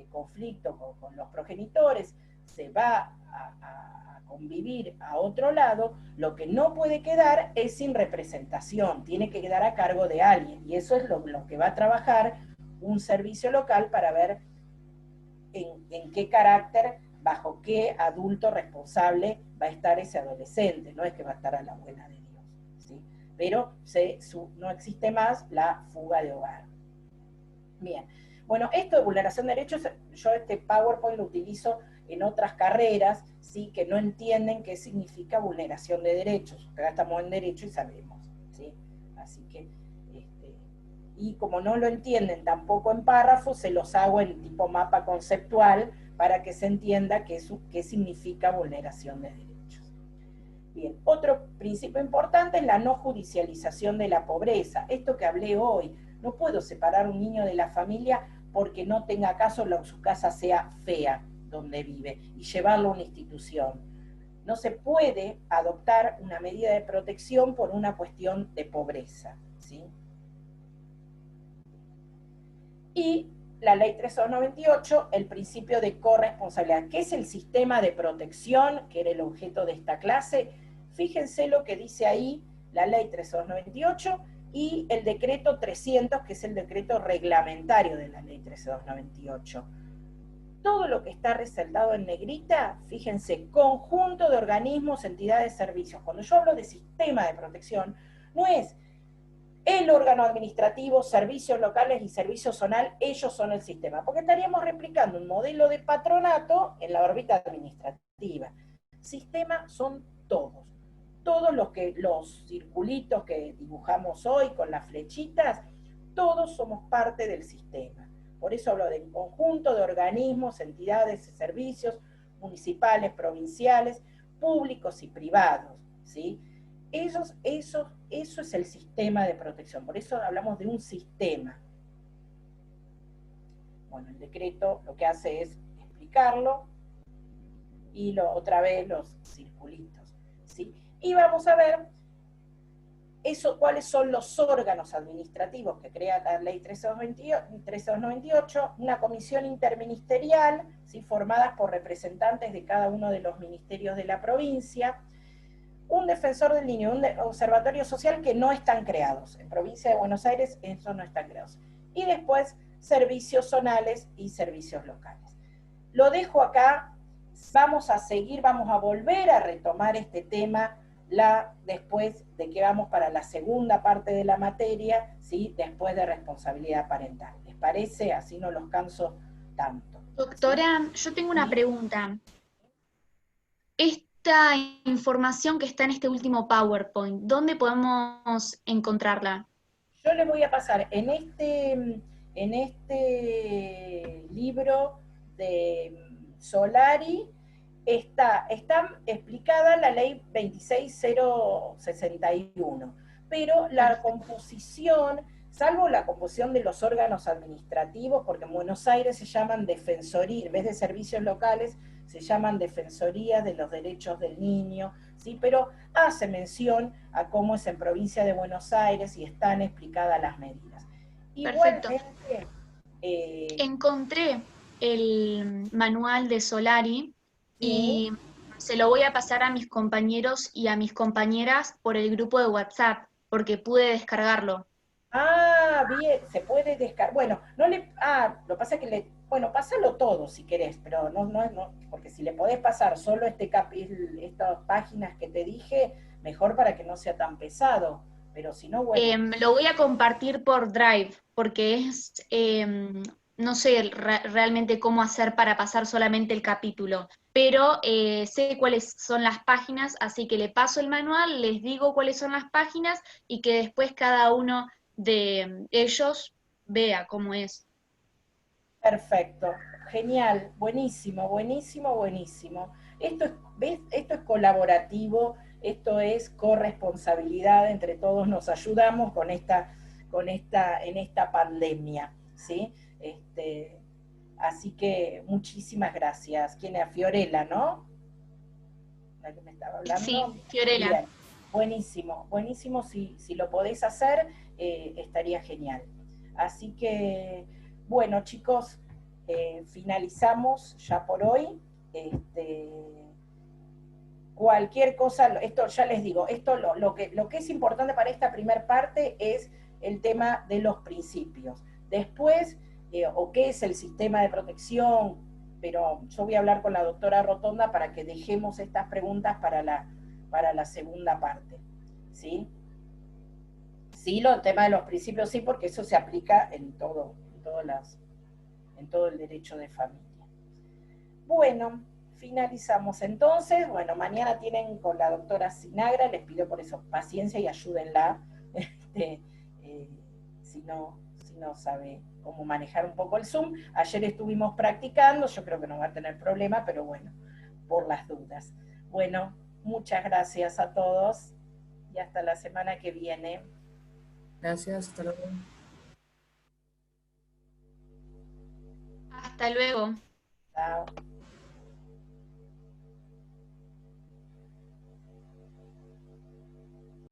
conflicto con los progenitores, se va a convivir a otro lado, lo que no puede quedar es sin representación, tiene que quedar a cargo de alguien, y eso es lo que va a trabajar un servicio local para ver en qué carácter, bajo qué adulto responsable va a estar ese adolescente, no es que va a estar a la buena de Dios, ¿sí? Pero no existe más la fuga de hogar. Bien, bueno, esto de vulneración de derechos, yo este PowerPoint lo utilizo en otras carreras, ¿sí? Que no entienden qué significa vulneración de derechos, acá estamos en derecho y sabemos, ¿sí? Así que, y como no lo entienden tampoco en párrafos, se los hago en tipo mapa conceptual para que se entienda qué significa vulneración de derechos. Bien, otro principio importante es la no judicialización de la pobreza. Esto que hablé hoy, no puedo separar un niño de la familia porque no tenga caso su casa sea fea donde vive y llevarlo a una institución. No se puede adoptar una medida de protección por una cuestión de pobreza, ¿sí? Y la ley 3298, el principio de corresponsabilidad. ¿Qué es el sistema de protección, que era el objeto de esta clase? Fíjense lo que dice ahí la ley 3298 y el decreto 300, que es el decreto reglamentario de la ley 3298. Todo lo que está resaltado en negrita, fíjense, conjunto de organismos, entidades, servicios. Cuando yo hablo de sistema de protección, no es el órgano administrativo, servicios locales y servicios zonal, ellos son el sistema, porque estaríamos replicando un modelo de patronato en la órbita administrativa. Sistema son todos los circulitos que dibujamos hoy con las flechitas, todos somos parte del sistema. Por eso hablo de un conjunto de organismos, entidades y servicios municipales, provinciales, públicos y privados, ¿sí? Eso es el sistema de protección, por eso hablamos de un sistema. Bueno, el decreto lo que hace es explicarlo, y otra vez los circulitos, ¿sí? Y vamos a ver cuáles son los órganos administrativos que crea la ley 3298, una comisión interministerial, ¿sí? Formada por representantes de cada uno de los ministerios de la provincia, un defensor del niño, un observatorio social que no están creados. En provincia de Buenos Aires esos no están creados. Y después servicios zonales y servicios locales. Lo dejo acá, vamos a volver a retomar este tema después de que vamos para la segunda parte de la materia, ¿sí? Después de responsabilidad parental. ¿Les parece? Así no los canso tanto. Doctora, ¿sí? yo tengo una pregunta. Esta información que está en este último PowerPoint, ¿dónde podemos encontrarla? Yo les voy a pasar en este libro de Solari, está explicada la ley 26061, pero la composición, salvo la composición de los órganos administrativos, porque en Buenos Aires se llaman defensoría, en vez de servicios locales, se llaman Defensoría de los Derechos del Niño, ¿sí? Pero hace mención a cómo es en provincia de Buenos Aires y están explicadas las medidas. Perfecto. Igualmente, encontré el manual de Solari, ¿sí? y se lo voy a pasar a mis compañeros y a mis compañeras por el grupo de WhatsApp, porque pude descargarlo. Ah, bien, se puede descargar. Bueno, no le. Ah, lo que pasa es que le. Bueno, pásalo todo si querés, pero no, porque si le podés pasar solo estas páginas que te dije, mejor para que no sea tan pesado. Pero si no, bueno. Lo voy a compartir por Drive, porque no sé realmente cómo hacer para pasar solamente el capítulo, pero sé cuáles son las páginas, así que le paso el manual, les digo cuáles son las páginas y que después cada uno de ellos vea cómo es. Perfecto, genial, buenísimo, buenísimo, buenísimo. Esto es, ¿ves? Esto es colaborativo, esto es corresponsabilidad, entre todos nos ayudamos en esta pandemia, ¿sí? Así que muchísimas gracias. ¿Quién es? Fiorella, ¿no? La que me estaba Sí, hablando. Fiorella. Bien, buenísimo, buenísimo. Si lo podés hacer, estaría genial. Así que, bueno, chicos, finalizamos ya por hoy. Cualquier cosa, esto ya les digo, esto lo que es importante para esta primera parte es el tema de los principios. Después, o qué es el sistema de protección, pero yo voy a hablar con la doctora Rotonda para que dejemos estas preguntas para la segunda parte. ¿Sí? Sí, el tema de los principios sí, porque eso se aplica en todo el derecho de familia. Bueno, finalizamos entonces. Bueno, mañana tienen con la doctora Sinagra, les pido por eso paciencia y ayúdenla, si no sabe cómo manejar un poco el Zoom. Ayer estuvimos practicando, yo creo que no va a tener problema, pero bueno, por las dudas. Bueno, muchas gracias a todos y hasta la semana que viene. Gracias, hasta luego. Hasta luego. Chao.